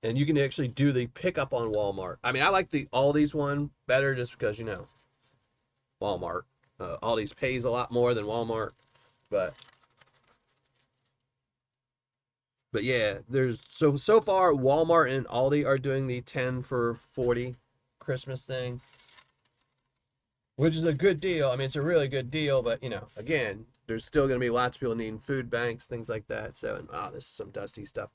and you can actually do the pickup on Walmart. I mean, I like the Aldi's one better just because, Walmart. Aldi's pays a lot more than Walmart, but yeah, there's so far Walmart and Aldi are doing the 10 for 40 Christmas thing, which is a good deal. I mean, it's a really good deal, but again, there's still going to be lots of people needing food banks, things like that. So, and this is some dusty stuff.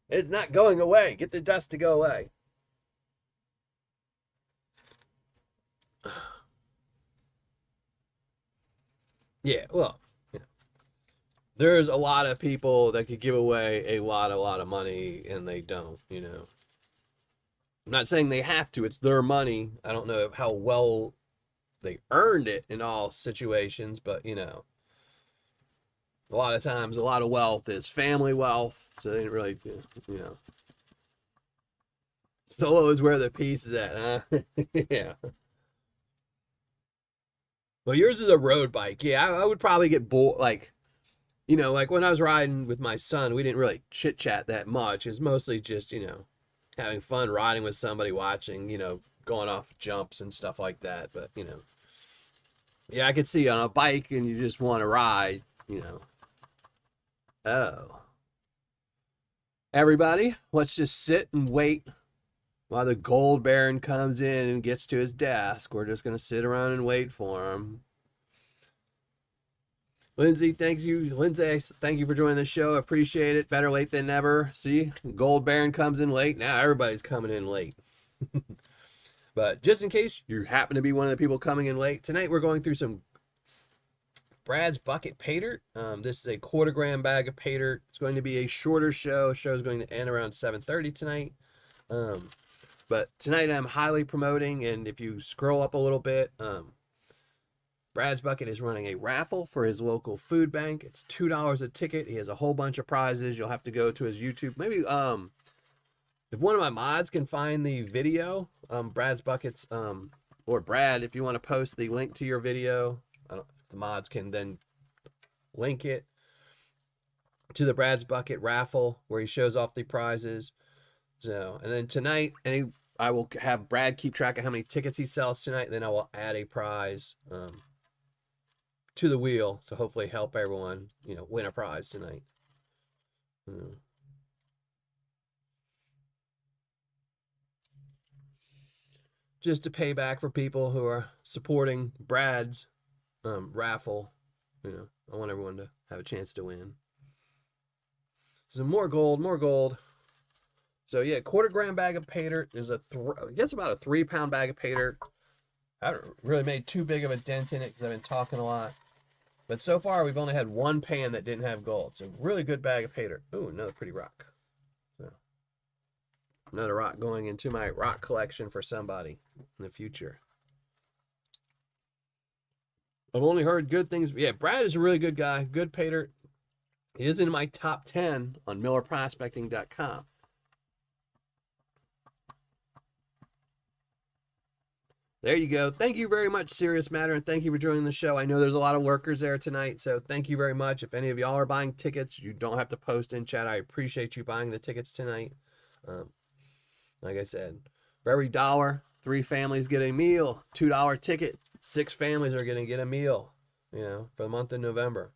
It's not going away. Get the dust to go away. Yeah, well, there's a lot of people that could give away a lot of money and they don't. I'm not saying they have to. It's their money. I don't know how well they earned it in all situations, but a lot of times a lot of wealth is family wealth, so they didn't really, solo is where the peace is at, huh? Yeah. Well, yours is a road bike. Yeah, I would probably get bored. Like when I was riding with my son, we didn't really chit chat that much. It's mostly just, having fun riding with somebody, watching, going off jumps and stuff like that. But, yeah, I could see on a bike and you just want to ride. Oh. Everybody, let's just sit and wait while the gold baron comes in and gets to his desk. We're just going to sit around and wait for him. Lindsay, thank you. Lindsay, thank you for joining the show. Appreciate it. Better late than never. See, Gold Baron comes in late. Now everybody's coming in late. But just in case you happen to be one of the people coming in late, tonight we're going through some BradsBukit Paydirt. This is a quarter-gram bag of Paydirt. It's going to be a shorter show. Show is going to end around 7:30 tonight. But tonight I'm highly promoting, and if you scroll up a little bit, BradsBukit is running a raffle for his local food bank. It's $2 a ticket. He has a whole bunch of prizes. You'll have to go to his YouTube. Maybe if one of my mods can find the video, BradsBukit's or Brad, if you want to post the link to your video, the mods can then link it to the BradsBukit raffle where he shows off the prizes. So, and then tonight, I will have Brad keep track of how many tickets he sells tonight. And then I will add a prize to the wheel to hopefully help everyone, win a prize tonight. Just to pay back for people who are supporting Brad's raffle. I want everyone to have a chance to win. So more gold. So yeah, quarter-gram bag of Paydirt is I guess about a 3-pound bag of Paydirt. I haven't really made too big of a dent in it because I've been talking a lot. But so far, we've only had one pan that didn't have gold. It's a really good bag of Paydirt. Ooh, another pretty rock. So, another rock going into my rock collection for somebody in the future. I've only heard good things. Yeah, Brad is a really good guy. Good Paydirt. He is in my top 10 on MillerProspecting.com. There you go. Thank you very much, Serious Matter, and thank you for joining the show. I know there's a lot of lurkers there tonight, so thank you very much. If any of y'all are buying tickets, you don't have to post in chat. I appreciate you buying the tickets tonight. Like I said, for every $1, 3 families get a meal. $2 ticket, 6 families are going to get a meal, for the month of November.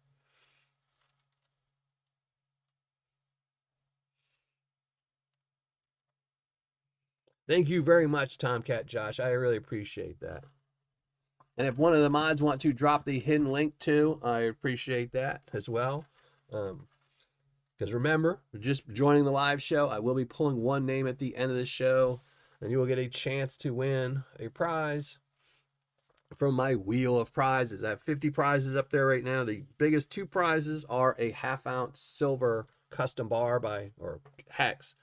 Thank you very much, Tomcat Josh. I really appreciate that. And if one of the mods want to drop the hidden link too, I appreciate that as well. Because remember, just joining the live show, I will be pulling one name at the end of the show, and you will get a chance to win a prize from my wheel of prizes. I have 50 prizes up there right now. The biggest 2 prizes are a 1/2-ounce silver custom bar or hex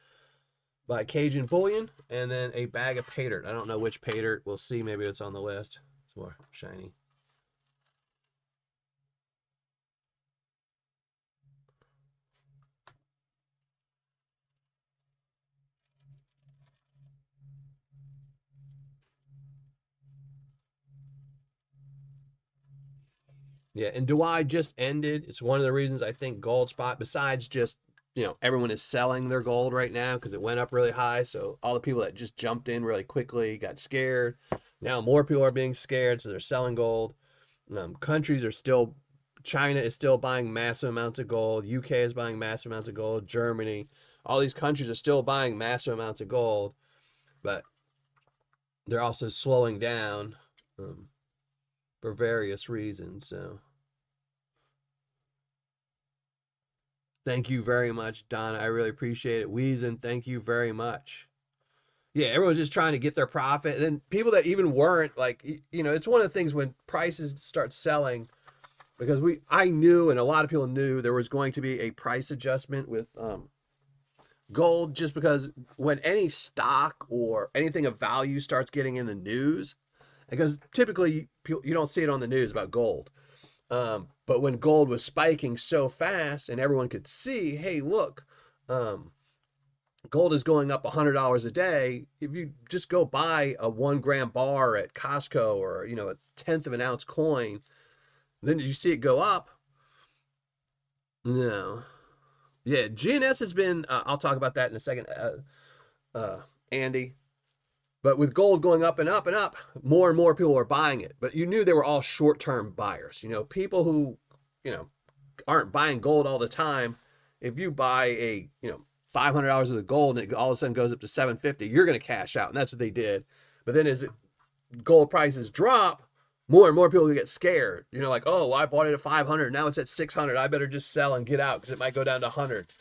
by Cajun Bullion, and then a bag of Paydirt. I don't know which Paydirt. We'll see. Maybe it's on the list. It's more shiny. Yeah, and July just ended. It's one of the reasons I think gold spot, besides just, everyone is selling their gold right now because it went up really high. So all the people that just jumped in really quickly got scared. Now more people are being scared, so they're selling gold. Countries are still, China is still buying massive amounts of gold. UK is buying massive amounts of gold. Germany, all these countries are still buying massive amounts of gold, but they're also slowing down for various reasons. So thank you very much, Donna. I really appreciate it. Weezen, thank you very much. Yeah, everyone's just trying to get their profit. And then people that even weren't like, it's one of the things when prices start selling, because I knew, and a lot of people knew, there was going to be a price adjustment with gold, just because when any stock or anything of value starts getting in the news, because typically you don't see it on the news about gold. But when gold was spiking so fast and everyone could see, hey, look, gold is going up $100 a day. If you just go buy a 1 gram bar at Costco, or, a tenth of an ounce coin, then did you see it go up? No. Yeah, GNS has been, I'll talk about that in a second, Andy. But with gold going up and up and up, more and more people are buying it. But you knew they were all short-term buyers. People who, aren't buying gold all the time. If you buy a, $500 of the gold and it all of a sudden goes up to 750, you're going to cash out. And that's what they did. But then as gold prices drop, more and more people get scared. Like, oh, well, I bought it at 500. Now it's at 600. I better just sell and get out because it might go down to 100.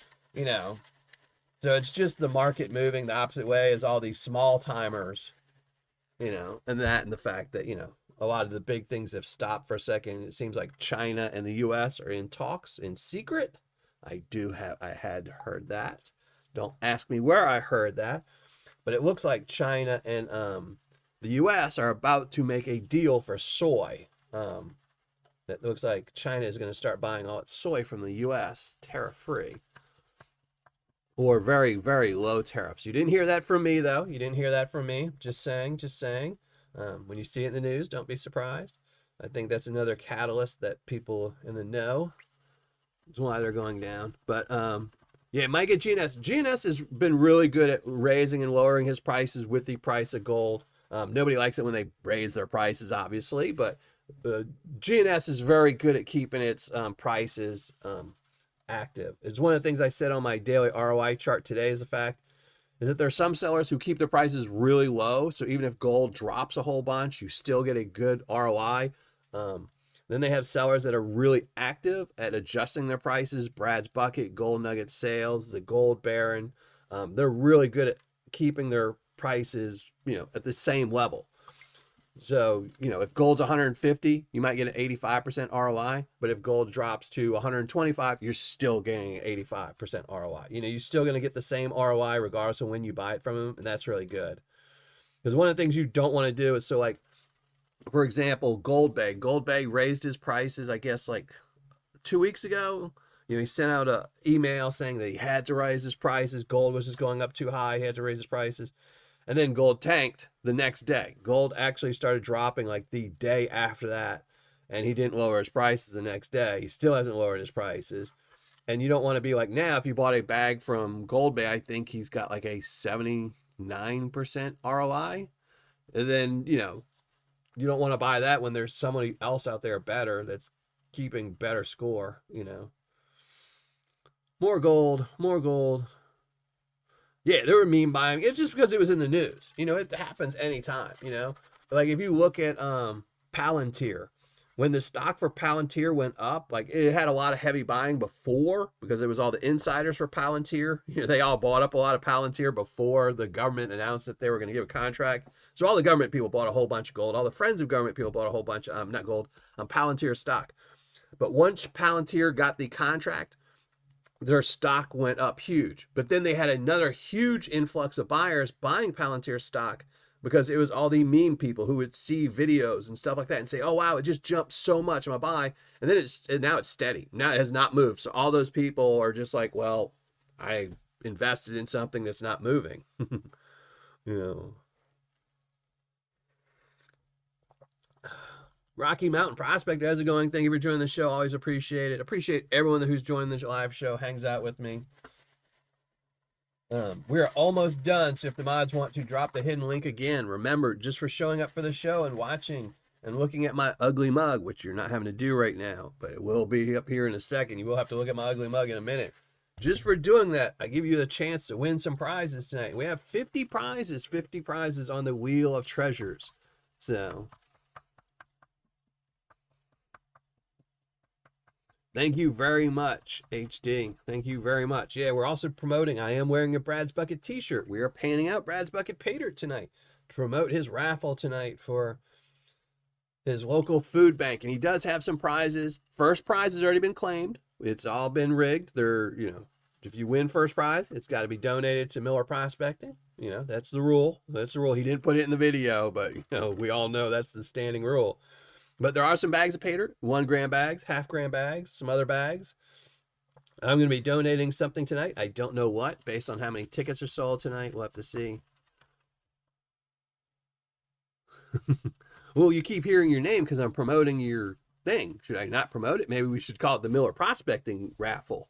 So it's just the market moving the opposite way as all these small timers, and the fact that, a lot of the big things have stopped for a second. It seems like China and the US are in talks in secret. I had heard that. Don't ask me where I heard that, but it looks like China and the US are about to make a deal for soy. That looks like China is going to start buying all its soy from the US, tariff-free. Or very, very low tariffs. You didn't hear that from me, though. You didn't hear that from me. Just saying, just saying. When you see it in the news, don't be surprised. I think that's another catalyst that people in the know is why they're going down. But yeah, it might get GNS. GNS has been really good at raising and lowering his prices with the price of gold. Nobody likes it when they raise their prices, obviously, but GNS is very good at keeping its prices active. It's one of the things I said on my daily ROI chart today, is the fact is that there are some sellers who keep their prices really low. So even if gold drops a whole bunch, you still get a good ROI. Then they have sellers that are really active at adjusting their prices. BradsBukit, Gold Nugget Sales, the Gold Baron. They're really good at keeping their prices, at the same level. So, if gold's 150, you might get an 85% ROI. But if gold drops to 125, you're still getting an 85% ROI. You're still going to get the same ROI regardless of when you buy it from them. And that's really good. Because one of the things you don't want to do is, so like, for example, Gold Bay raised his prices, I guess, like 2 weeks ago. He sent out an email saying that he had to raise his prices. Gold was just going up too high. He had to raise his prices. And then gold tanked the next day. Gold actually started dropping like the day after that. And he didn't lower his prices the next day. He still hasn't lowered his prices. And you don't want to be like, now, if you bought a bag from Gold Bay, I think he's got like a 79% ROI. And then, you don't want to buy that when there's somebody else out there better that's keeping better score, More gold, more gold. Yeah, they were meme buying. It's just because it was in the news. It happens anytime, Like if you look at Palantir, when the stock for Palantir went up, like it had a lot of heavy buying before because it was all the insiders for Palantir. They all bought up a lot of Palantir before the government announced that they were going to give a contract. So all the government people bought a whole bunch of gold. All the friends of government people bought a whole bunch of, not gold, Palantir stock. But once Palantir got the contract, their stock went up huge. But then they had another huge influx of buyers buying Palantir stock because it was all the meme people who would see videos and stuff like that and say, oh, wow, it just jumped so much. I'm going to buy. And then now it's steady. Now it has not moved. So all those people are just like, well, I invested in something that's not moving. Rocky Mountain Prospect, how's it going? Thank you for joining the show. Always appreciate it. Appreciate everyone who's joined the live show, hangs out with me. We're almost done, so if the mods want to drop the hidden link again, remember, just for showing up for the show and watching and looking at my ugly mug, which you're not having to do right now, but it will be up here in a second. You will have to look at my ugly mug in a minute. Just for doing that, I give you the chance to win some prizes tonight. We have 50 prizes on the Wheel of Treasures. So thank you very much, HD. Thank you very much. Yeah, we're also promoting, I am wearing a BradsBukit t-shirt. We are painting out BradsBukit Paydirt tonight to promote his raffle tonight for his local food bank. And he does have some prizes. First prize has already been claimed. It's all been rigged. They're, if you win first prize, it's got to be donated to Miller Prospecting. That's the rule. That's the rule. He didn't put it in the video, but, we all know that's the standing rule. But there are some bags of Paydirt, 1 gram bags, half-gram bags, some other bags. I'm going to be donating something tonight. I don't know what, based on how many tickets are sold tonight. We'll have to see. Well, you keep hearing your name because I'm promoting your thing. Should I not promote it? Maybe we should call it the Miller Prospecting Raffle.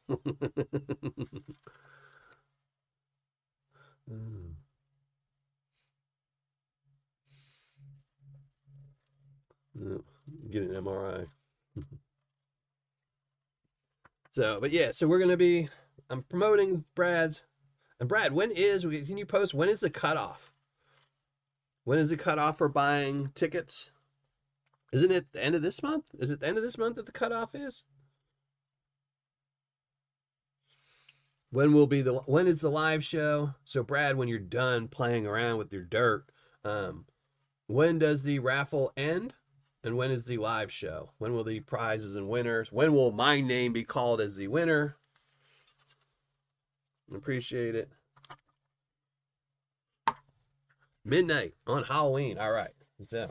Get an MRI. But yeah, so we're going to be, I'm promoting Brad's. And Brad, can you post, when is the cutoff? When is the cutoff for buying tickets? Isn't it the end of this month? Is it the end of this month that the cutoff is? When is the live show? So Brad, when you're done playing around with your dirt, when does the raffle end? And when is the live show? When will the prizes and winners? When will my name be called as the winner? Appreciate it. Midnight on Halloween. All right. So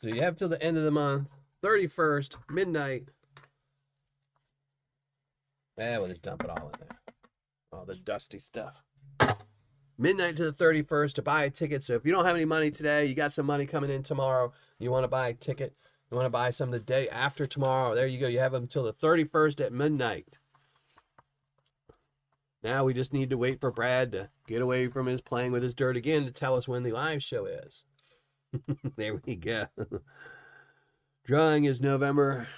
you have till the end of the month, 31st, midnight. We'll just dump it all in there. All the dusty stuff. Midnight to the 31st to buy a ticket. So if you don't have any money today, you got some money coming in tomorrow, you want to buy a ticket, you want to buy some the day after tomorrow, there you go. You have them until the 31st at midnight. Now we just need to wait for Brad to get away from his playing with his dirt again to tell us when the live show is. There we go. Drawing is November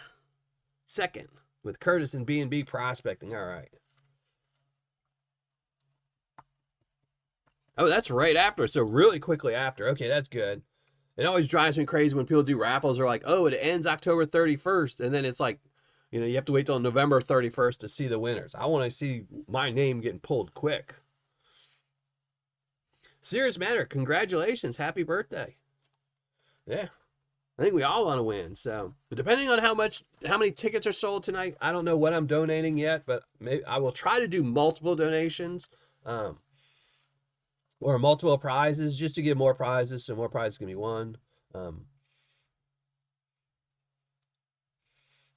2nd with Curtis and B&B Prospecting. All right. Oh, that's right after. So really quickly after. Okay, that's good. It always drives me crazy when people do raffles. They're like, oh, it ends October 31st. And then it's like, you have to wait till November 31st to see the winners. I want to see my name getting pulled quick. Serious matter. Congratulations. Happy birthday. Yeah. I think we all want to win. So, but depending on how many tickets are sold tonight, I don't know what I'm donating yet, but maybe I will try to do multiple donations. Or multiple prizes just to get more prizes, so more prizes can be won. And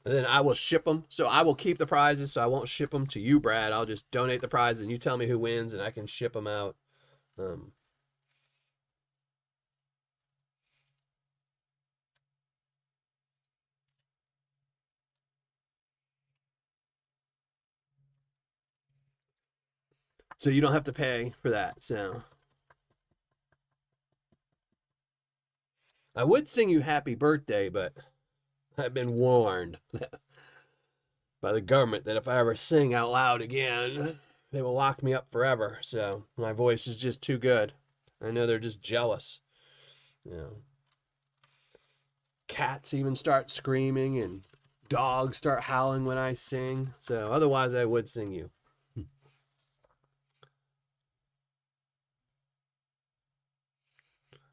then I will ship them. So I will keep the prizes, so I won't ship them to you, Brad. I'll just donate the prizes, and you tell me who wins, and I can ship them out. So you don't have to pay for that. So I would sing you happy birthday, but I've been warned by the government that if I ever sing out loud again, they will lock me up forever. So my voice is just too good. I know they're just jealous. Cats even start screaming and dogs start howling when I sing. So otherwise I would sing you.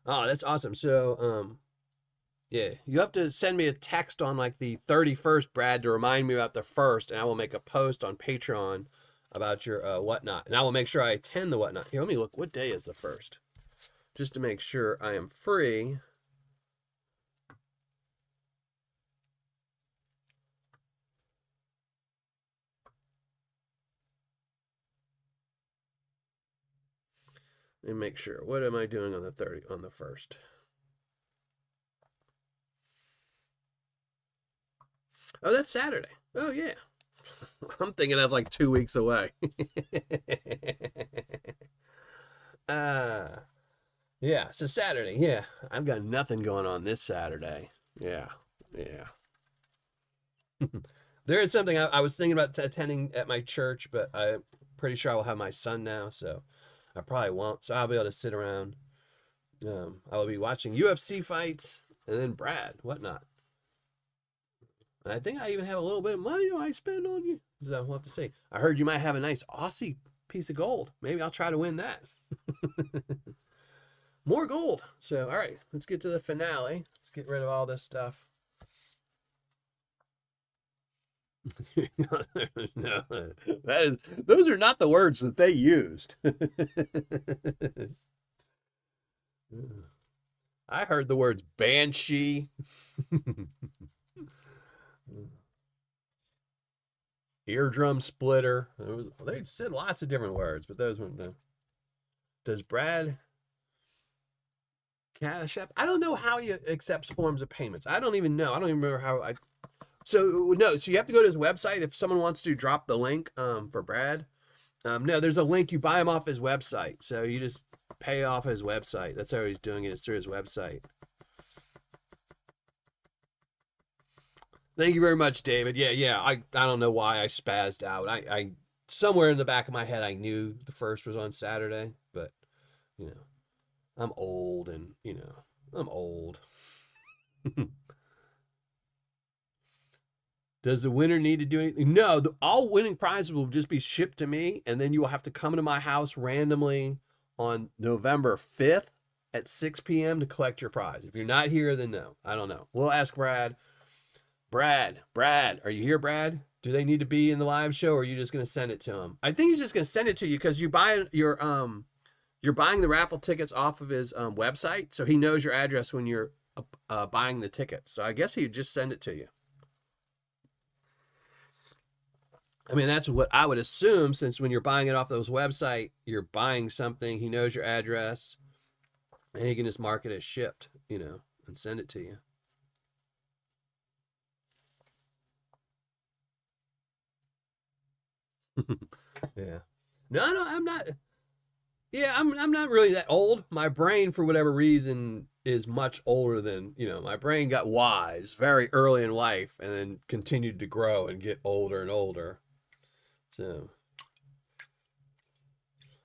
Oh, that's awesome. So, yeah, you have to send me a text on like the 31st, Brad, to remind me about the 1st, and I will make a post on Patreon about your whatnot. And I will make sure I attend the whatnot. Here, let me look. What day is the 1st? Just to make sure I am free. Let me make sure. What am I doing on the 1st? Oh, that's Saturday. Oh, yeah. I'm thinking that's like 2 weeks away. uh, yeah, so Saturday. Yeah, I've got nothing going on this Saturday. Yeah, yeah. There is something I was thinking about attending at my church, but I'm pretty sure I will have my son now, so I probably won't. So I'll be able to sit around. I will be watching UFC fights and then Brad, whatnot. And I think I even have a little bit of money I spend on you. So we'll have to see. I heard you might have a nice Aussie piece of gold. Maybe I'll try to win that. More gold. So, all right, let's get to the finale. Let's get rid of all this stuff. No, those are not the words that they used. I heard the words banshee, eardrum splitter. They said lots of different words, but those weren't them. Does Brad Cash App? I don't know how he accepts forms of payments. I don't even know. I don't even remember how I. So no, so you have to go to his website if someone wants to drop the link for Brad. No, there's a link. You buy him off his website. So you just pay off his website. That's how he's doing it. It's through his website. Thank you very much, David. Yeah. I don't know why I spazzed out. I somewhere in the back of my head I knew the first was on Saturday, but you know, I'm old and I'm old. Does the winner need to do anything? No, all winning prizes will just be shipped to me, and then you will have to come to my house randomly on November 5th at 6 p.m. to collect your prize. If you're not here, then no. I don't know. We'll ask Brad. Brad, are you here, Brad? Do they need to be in the live show, or are you just going to send it to him? I think he's just going to send it to you because you're buying the raffle tickets off of his website, so he knows your address when you're buying the tickets. So I guess he'd just send it to you. I mean, that's what I would assume, since when you're buying it off those website, you're buying something, he knows your address, and he can just mark it as shipped, and send it to you. Yeah. No, I'm not. Yeah, I'm not really that old. My brain, for whatever reason, is much older than, my brain got wise very early in life and then continued to grow and get older and older. So,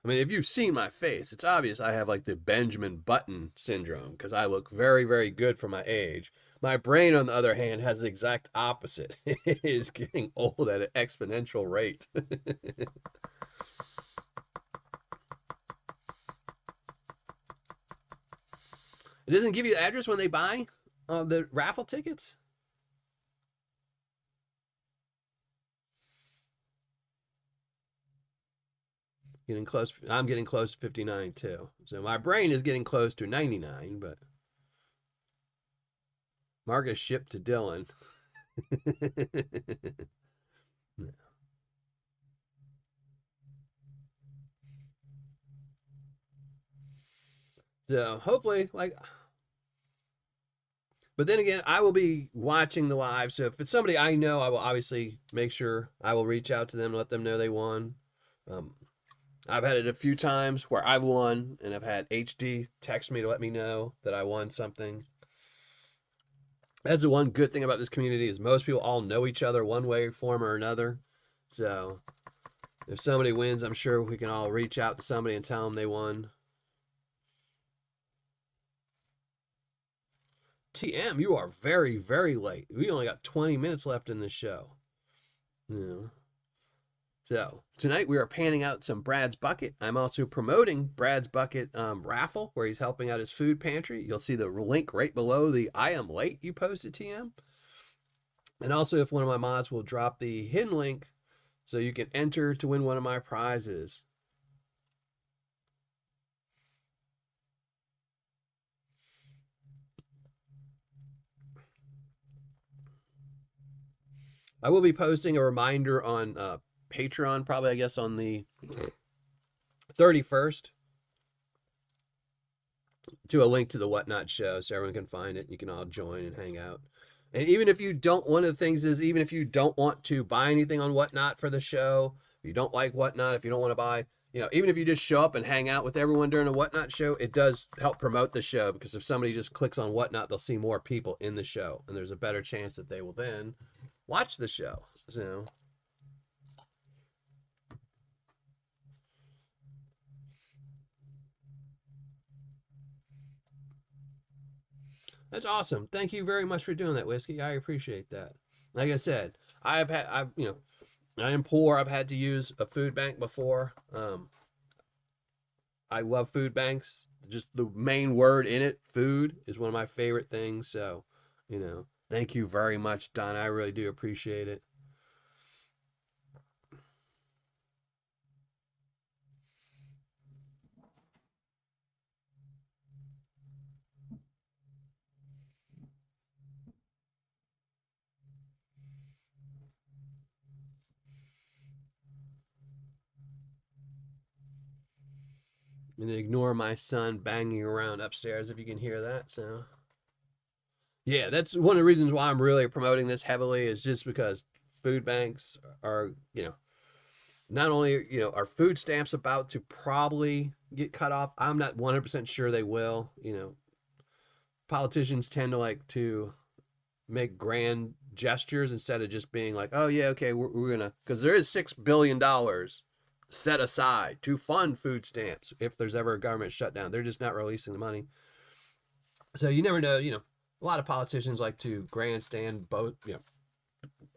I mean, if you've seen my face, it's obvious I have like the Benjamin Button syndrome because I look very, very good for my age. My brain, on the other hand, has the exact opposite. It is getting old at an exponential rate. It doesn't give you the address when they buy the raffle tickets? Getting close. I'm getting close to 59 too. So my brain is getting close to 99, but Marcus shipped to Dylan. So hopefully, but then again, I will be watching the live. So if it's somebody I know, I will obviously make sure I will reach out to them, let them know they won. I've had it a few times where I've won, and I've had HD text me to let me know that I won something. That's the one good thing about this community is most people all know each other one way, form, or another. So if somebody wins, I'm sure we can all reach out to somebody and tell them they won. TM, you are very, very late. We only got 20 minutes left in this show. Yeah. So tonight we are panning out some Brad's Bucket. I'm also promoting Brad's Bucket raffle where he's helping out his food pantry. You'll see the link right below the I am late you posted, TM. And also if one of my mods will drop the hidden link so you can enter to win one of my prizes. I will be posting a reminder on Patreon, probably, I guess, on the 31st to a link to the Whatnot show so everyone can find it. You can all join and hang out. And even if you don't, one of the things is, even if you don't want to buy anything on Whatnot for the show, if you don't like Whatnot, if you don't want to buy, even if you just show up and hang out with everyone during a Whatnot show, it does help promote the show, because if somebody just clicks on Whatnot, they'll see more people in the show, and there's a better chance that they will then watch the show. So that's awesome. Thank you very much for doing that, Whiskey. I appreciate that. Like I said, I am poor. I've had to use a food bank before. I love food banks. Just the main word in it, food, is one of my favorite things. So, thank you very much, Don. I really do appreciate it. And ignore my son banging around upstairs if you can hear that. So, yeah, that's one of the reasons why I'm really promoting this heavily, is just because food banks are, not only, are food stamps about to probably get cut off. I'm not 100% sure they will. Politicians tend to like to make grand gestures instead of just being like, oh, yeah, okay, we're going to, because there is $6 billion set aside to fund food stamps if there's ever a government shutdown. They're just not releasing the money. So you never know, a lot of politicians like to grandstand, both,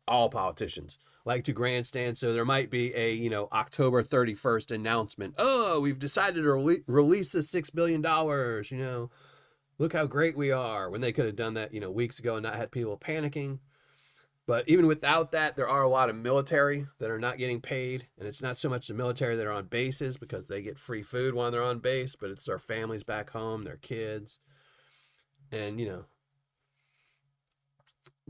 all politicians like to grandstand. So there might be a, October 31st announcement. Oh, we've decided to release the $6 billion, look how great we are, when they could have done that, weeks ago and not had people panicking. But even without that, there are a lot of military that are not getting paid. And it's not so much the military that are on bases, because they get free food while they're on base, but it's their families back home, their kids. And,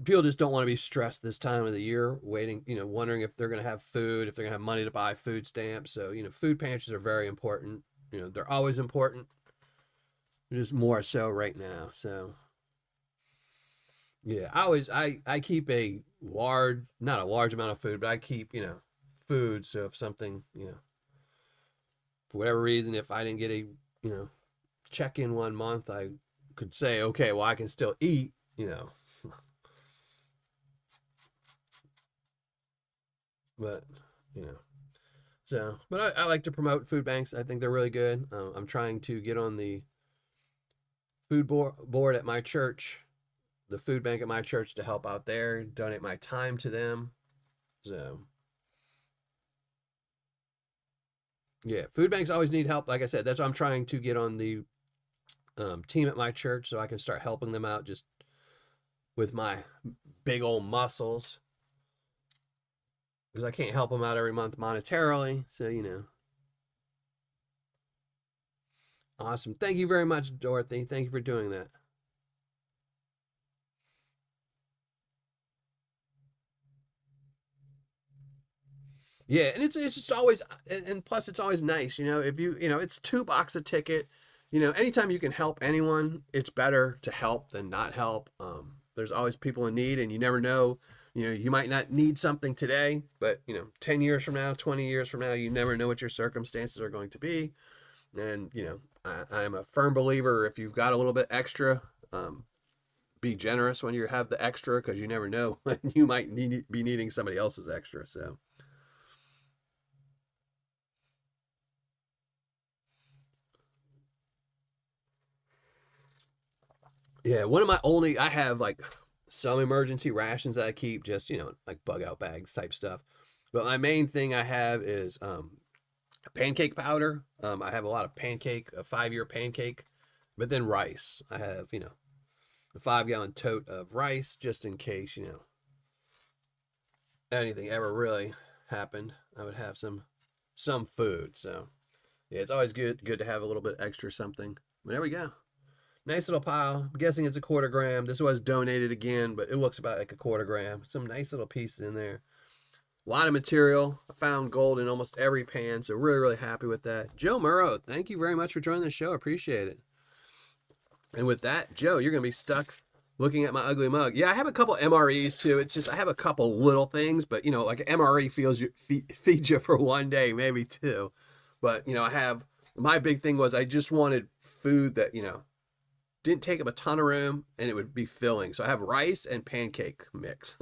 people just don't want to be stressed this time of the year, waiting, wondering if they're going to have food, if they're going to have money to buy food stamps. So, food pantries are very important. They're always important. Just more so right now. So, yeah, I keep a large, not a large amount of food, but I keep, food. So if something, for whatever reason, if I didn't get a, check in one month, I could say, okay, well, I can still eat, but, so, but I like to promote food banks. I think they're really good. I'm trying to get on the food board at my church, the food bank at my church, to help out there, donate my time to them. So, yeah, food banks always need help. Like I said, that's why I'm trying to get on the team at my church, so I can start helping them out just with my big old muscles, because I can't help them out every month monetarily. So, Awesome. Thank you very much, Dorothy. Thank you for doing that. Yeah, and it's just always, and plus it's always nice, if it's $2 a ticket. Anytime you can help anyone, it's better to help than not help. There's always people in need, and you never know. You might not need something today, but 10 years from now, 20 years from now, you never know what your circumstances are going to be. And I'm a firm believer, if you've got a little bit extra, be generous when you have the extra, because you never know when you might be needing somebody else's extra. So. Yeah, one of my only, I have like some emergency rations that I keep, just, like bug out bags type stuff. But my main thing I have is pancake powder. I have a lot of pancake, a 5-year pancake, but then rice. I have, a 5-gallon tote of rice, just in case, anything ever really happened. I would have some food. So yeah, it's always good to have a little bit extra something. But there we go. Nice little pile. I'm guessing it's a 1/4 gram. This was donated again, but it looks about like a 1/4 gram. Some nice little pieces in there. A lot of material. I found gold in almost every pan, so really, really happy with that. Joe Murrow, thank you very much for joining the show. Appreciate it. And with that, Joe, you're going to be stuck Looking at my ugly mug. Yeah, I have a couple MREs too. It's just I have a couple little things, but like an MRE feeds you for one day, maybe two. But I have my big thing was I just wanted food that didn't take up a ton of room and it would be filling. So I have rice and pancake mix.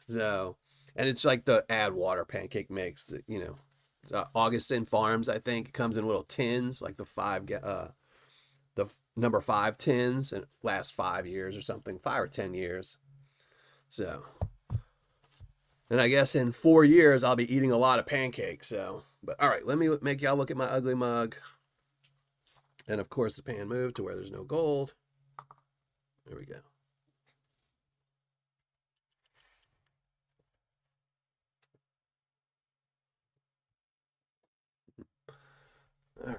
So, and it's like the add water pancake mix. Augustin Farms, I think, it comes in little tins, like the number 5 tins, and it lasts 5 years or something, 5 or 10 years. So, and I guess in 4 years I'll be eating a lot of pancakes. So, but all right, let me make y'all look at my ugly mug. And of course, the pan moved to where there's no gold. There we go. All right.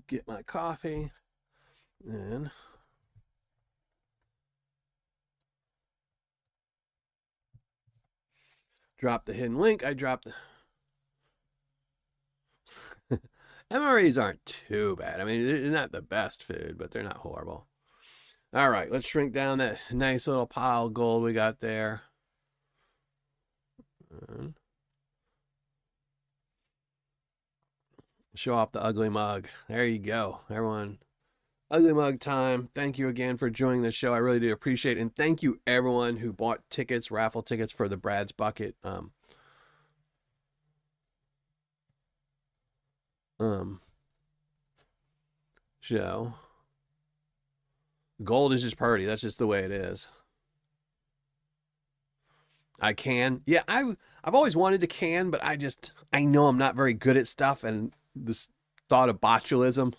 Get my coffee and drop the hidden link. I dropped the MREs aren't too bad. I mean, they're not the best food, but they're not horrible. All right, let's shrink down that nice little pile of gold we got there. And show off the ugly mug. There you go, everyone. Ugly mug time. Thank you again for joining the show. I really do appreciate it. And thank you everyone who bought tickets, raffle tickets for the Brad's Bucket show. Gold is just priority. That's just the way it is. I can. Yeah, I've always wanted to can, but I know I'm not very good at stuff, and this thought of botulism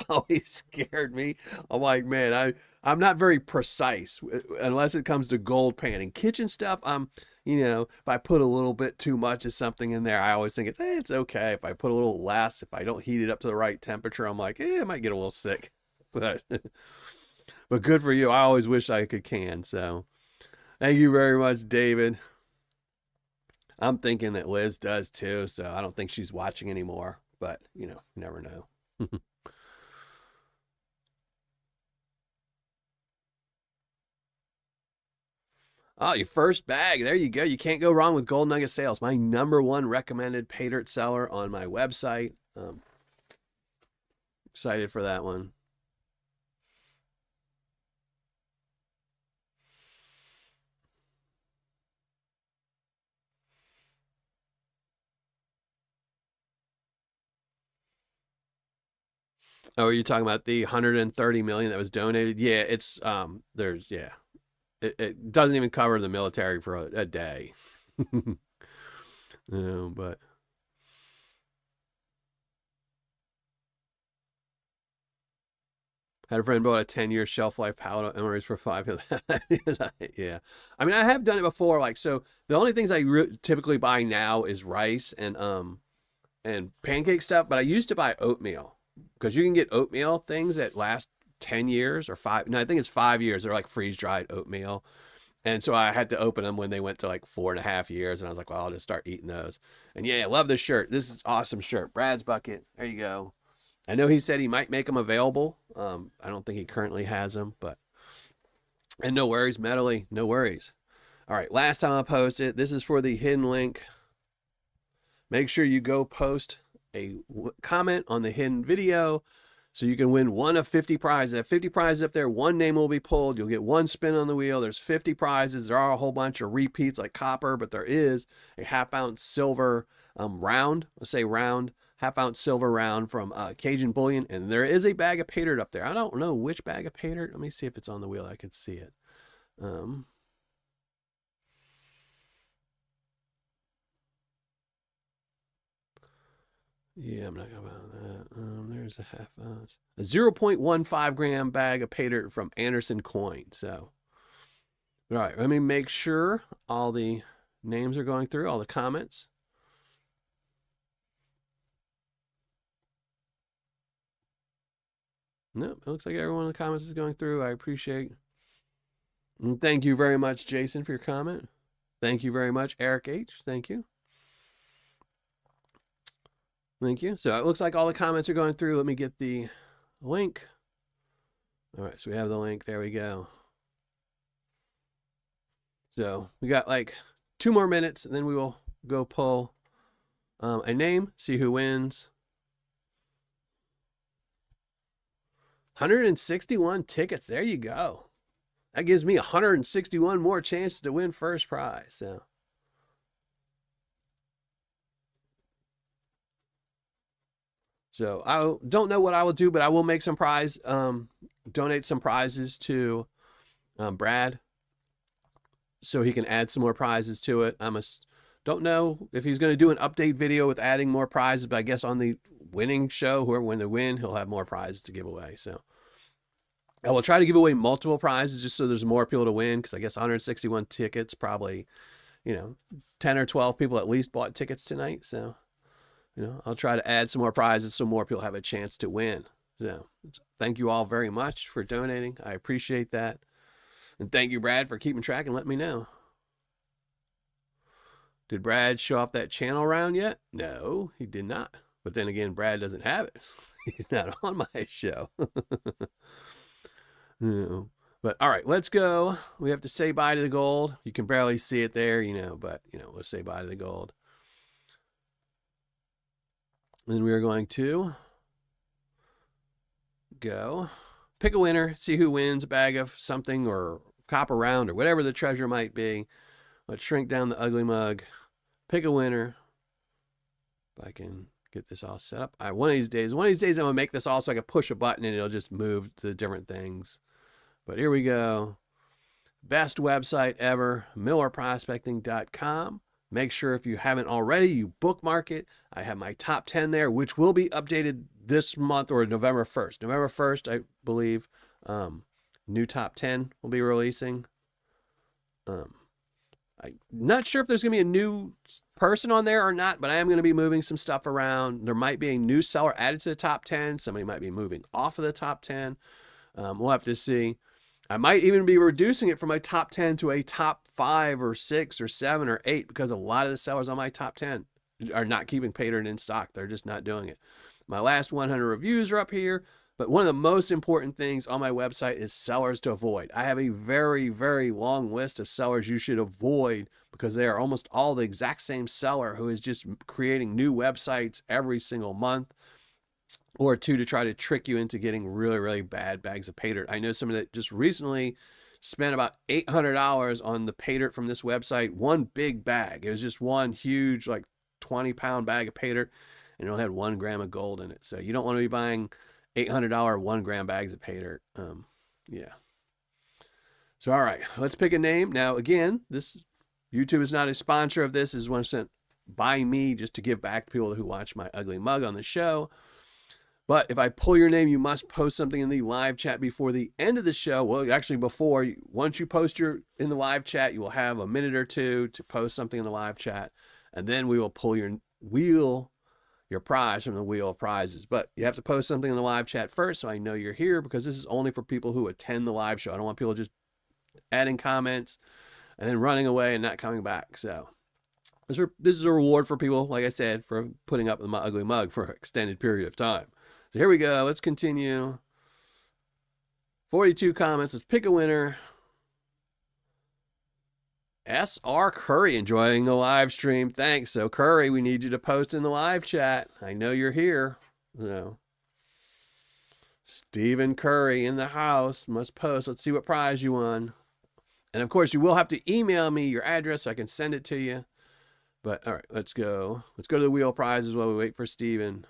always scared me. I'm like, man, I'm not very precise unless it comes to gold panning. Kitchen stuff, if I put a little bit too much of something in there, I always think it's okay. If I put a little less, if I don't heat it up to the right temperature, I'm like, I might get a little sick. But but good for you. I always wish I could can. So thank you very much, David. I'm thinking that Liz does too, so I don't think she's watching anymore. But you never know. Oh, your first bag. There you go. You can't go wrong with Gold Nugget Sales. My #1 recommended Paydirt seller on my website. Excited for that one. Oh, are you talking about the 130 million that was donated? Yeah, it's there's yeah. It doesn't even cover the military for a day. No, but had a friend bought a 10-year shelf life pallet of memories for 5. Yeah. I mean, I have done it before. Like, so the only things I typically buy now is rice and pancake stuff, but I used to buy oatmeal because you can get oatmeal things that last 10 years or 5. No, I think it's 5 years. They're like freeze dried oatmeal. And so I had to open them when they went to like 4.5 years. And I was like, well, I'll just start eating those. And yeah, I love this shirt. This is awesome shirt. Brad's Bucket. There you go. I know he said he might make them available. I don't think he currently has them, but, and no worries, Metally, no worries. All right, last time I posted, this is for the hidden link. Make sure you go post a comment on the hidden video so you can win one of 50 prizes. I have 50 prizes up there. One name will be pulled. You'll get one spin on the wheel. There's 50 prizes. There are a whole bunch of repeats like copper, but there is a half-ounce silver round. Let's say round. Half-ounce silver round from Cajun Bullion. And there is a bag of Paydirt up there. I don't know which bag of Paydirt. Let me see if it's on the wheel. I could see it. Yeah, I'm not going about that. There's a half ounce. A 0.15 gram bag of Paydirt from Anderson Coin. So, all right, let me make sure all the names are going through, all the comments. Nope, it looks like everyone in the comments is going through. I appreciate. And thank you very much, Jason, for your comment. Thank you very much, Eric H. Thank you. Thank you. So it looks like all the comments are going through. Let me get the link. All right, so we have the link. There we go. So we got like 2 more minutes, and then we will go pull a name, see who wins. 161 tickets. There you go. That gives me 161 more chances to win first prize. So I don't know what I will do, but I will make some donate some prizes to Brad, so he can add some more prizes to it. Don't know if he's going to do an update video with adding more prizes, but I guess on the winning show, whoever win the win, he'll have more prizes to give away. So I will try to give away multiple prizes just so there's more people to win, because I guess 161 tickets, probably, 10 or 12 people at least bought tickets tonight. So, I'll try to add some more prizes so more people have a chance to win. So thank you all very much for donating. I appreciate that. And thank you, Brad, for keeping track and letting me know. Did Brad show off that channel round yet? No, he did not. But then again, Brad doesn't have it. He's not on my show. No. But all right, let's go. We have to say bye to the gold. You can barely see it there, but let's say bye to the gold. Then we are going to go pick a winner, see who wins a bag of something or copper round or whatever the treasure might be. Let's shrink down the ugly mug, pick a winner. If I can get this all set up. One of these days I'm going to make this all so I can push a button and it'll just move to different things. But here we go. Best website ever, millerprospecting.com. Make sure if you haven't already, you bookmark it. I have my top 10 there, which will be updated this month or November 1st. November 1st, I believe, new top 10 will be releasing. I'm not sure if there's going to be a new person on there or not, but I am going to be moving some stuff around. There might be a new seller added to the top 10. Somebody might be moving off of the top 10. We'll have to see. I might even be reducing it from a top 10 to a top 5 or 6 or 7 or 8, because a lot of the sellers on my top 10 are not keeping Paydirt in stock. They're just not doing it. My last 100 reviews are up here, but one of the most important things on my website is sellers to avoid. I have a very, very long list of sellers you should avoid, because they are almost all the exact same seller who is just creating new websites every single month or two to try to trick you into getting really, really bad bags of Paydirt. I know somebody that just recently spent about $800 on the Paydirt from this website, one big bag. It was just one huge, like 20-pound bag of Paydirt, and it only had 1 gram of gold in it. So you don't want to be buying $800 1 gram bags of Paydirt. Yeah. So, all right, let's pick a name. Now, again, this YouTube is not a sponsor of this. This is one sent by me just to give back to people who watch my ugly mug on the show. But if I pull your name, you must post something in the live chat before the end of the show. Well, actually before. Once you post in the live chat, you will have a minute or two to post something in the live chat. And then we will pull your prize from the wheel of prizes. But you have to post something in the live chat first so I know you're here, because this is only for people who attend the live show. I don't want people just adding comments and then running away and not coming back. So this is a reward for people, like I said, for putting up with my ugly mug for an extended period of time. So here we go. Let's continue. 42 comments. Let's pick a winner. S.R. Curry enjoying the live stream. Thanks. So Curry, we need you to post in the live chat. I know you're here. So Stephen Curry in the house must post. Let's see what prize you won. And of course, you will have to email me your address so I can send it to you. But all right, let's go. Let's go to the wheel prizes while we wait for Stephen.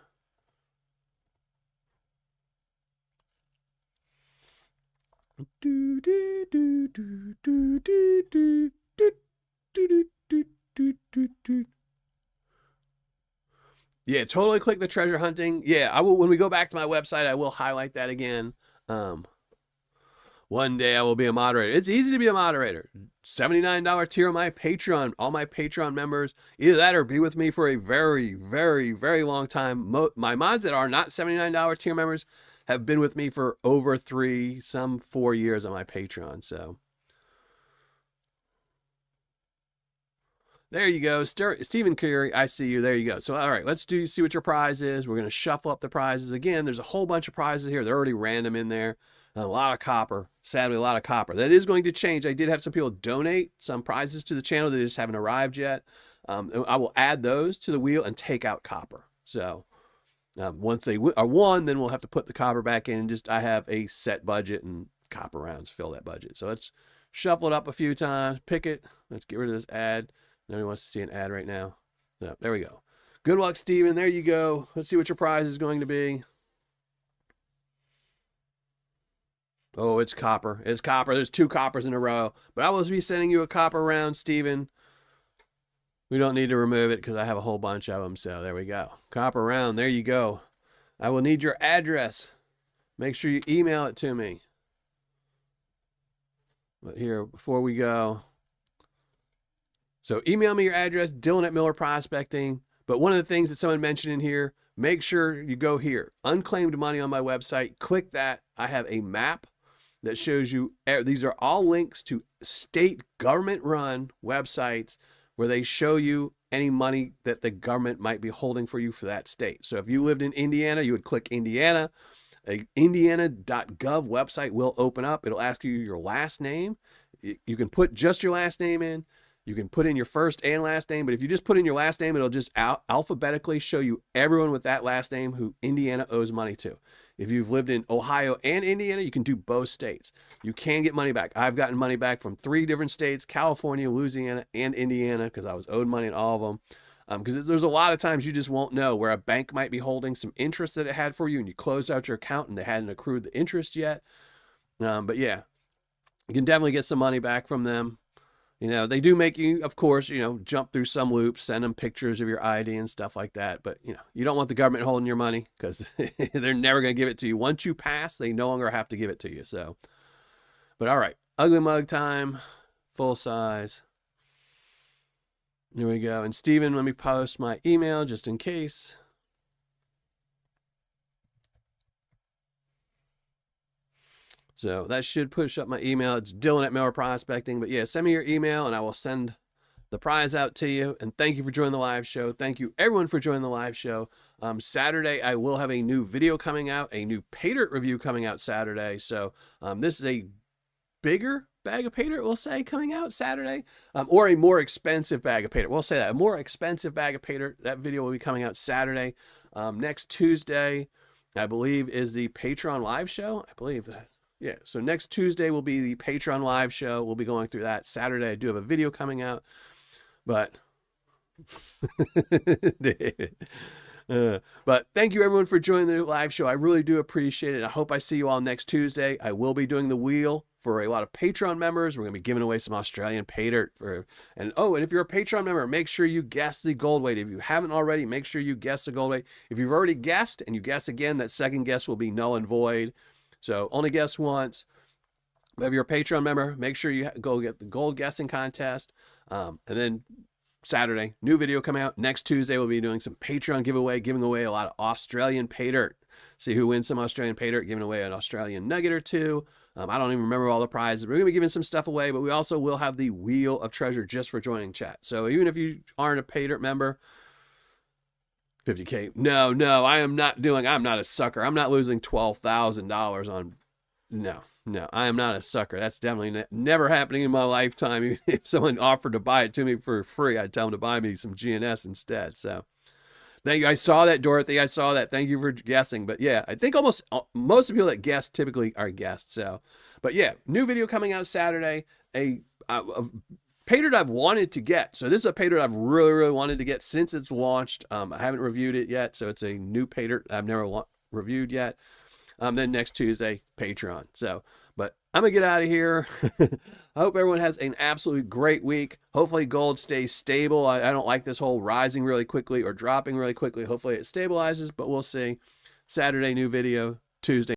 Yeah, totally click the treasure hunting. Yeah, I will. When we go back to my website, I will highlight that again. One day I will be a moderator. It's easy to be a moderator. $79 tier on my Patreon. All my Patreon members, either that or be with me for a very, very, very long time. My mods that are not $79 tier members have been with me for over 3, some 4 years on my Patreon. So There you go. Stephen Curry, I see you. There you go. So, all right, let's see what your prize is. We're going to shuffle up the prizes. Again, there's a whole bunch of prizes here. They're already random in there. A lot of copper. Sadly, a lot of copper. That is going to change. I did have some people donate some prizes to the channel. They just haven't arrived yet. I will add those to the wheel and take out copper. So once they are won, then we'll have to put the copper back in. I have a set budget and copper rounds fill that budget. So let's shuffle it up a few times. Pick it. Let's get rid of this ad. Nobody wants to see an ad right now. So there we go. Good luck, Steven. There you go. Let's see what your prize is going to be. Oh, it's copper. It's copper. There's 2 coppers in a row. But I will be sending you a copper round, Steven. We don't need to remove it because I have a whole bunch of them. So there we go. Copper round. There you go. I will need your address. Make sure you email it to me. But here, before we go. So email me your address, Dylan@Miller Prospecting. But one of the things that someone mentioned in here, make sure you go here. Unclaimed money on my website. Click that. I have a map that shows you. These are all links to state government-run websites where they show you any money that the government might be holding for you for that state. So if you lived in Indiana, you would click Indiana. A indiana.gov website will open up. It'll ask you your last name. You can put just your last name in. You can put in your first and last name, but if you just put in your last name, it'll just alphabetically show you everyone with that last name who Indiana owes money to. If you've lived in Ohio and Indiana, you can do both states. You can get money back. I've gotten money back from 3 different states, California, Louisiana, and Indiana, because I was owed money in all of them. Because there's a lot of times you just won't know where a bank might be holding some interest that it had for you, and you closed out your account and they hadn't accrued the interest yet. But yeah, you can definitely get some money back from them. You know, they do make you, of course, jump through some loops, send them pictures of your ID and stuff like that. But, you don't want the government holding your money because they're never going to give it to you. Once you pass, they no longer have to give it to you. So, but all right, ugly mug time, full size. There we go. And Steven, let me post my email just in case. So that should push up my email. It's Dylan@Miller Prospecting. But yeah, send me your email and I will send the prize out to you. And thank you for joining the live show. Thank you everyone for joining the live show. Saturday, I will have a new video coming out, a new Paydirt review coming out Saturday. So this is a bigger bag of Paydirt, we'll say, coming out Saturday, or a more expensive bag of Paydirt. We'll say that, a more expensive bag of Paydirt. That video will be coming out Saturday. Next Tuesday, I believe, is the Patreon live show. I believe that. Yeah, so next Tuesday will be the Patreon live show. We'll be going through that. Saturday, I do have a video coming out, but but thank you everyone for joining the live show. I really do appreciate it. I hope I see you all next Tuesday. I will be doing the wheel for a lot of Patreon members. We're going to be giving away some Australian Paydirt and if you're a Patreon member, make sure you guess the gold weight. If you haven't already, make sure you guess the gold weight. If you've already guessed and you guess again, that second guess will be null and void. So only guess once. But if you're a Patreon member, make sure you go get the gold guessing contest. And then Saturday, new video coming out. Next Tuesday, we'll be doing some Patreon giveaway, giving away a lot of Australian Paydirt. See who wins some Australian Paydirt, giving away an Australian nugget or 2. I don't even remember all the prizes. We're going to be giving some stuff away, but we also will have the Wheel of Treasure just for joining chat. So even if you aren't a Paydirt member, 50K. No, I'm not a sucker. I'm not losing $12,000 on, no, I am not a sucker. That's definitely never happening in my lifetime. If someone offered to buy it to me for free, I'd tell them to buy me some GNS instead. So thank you. I saw that, Dorothy. I saw that. Thank you for guessing. But yeah, I think almost most of the people that guess typically are guests. So, but yeah, new video coming out Saturday. A Paydirt I've wanted to get. So this is a Paydirt I've really, really wanted to get since it's launched. I haven't reviewed it yet. So it's a new Paydirt I've never reviewed yet. Then next Tuesday, Patreon. So, but I'm going to get out of here. I hope everyone has an absolutely great week. Hopefully gold stays stable. I don't like this whole rising really quickly or dropping really quickly. Hopefully it stabilizes, but we'll see. Saturday, new video. Tuesday.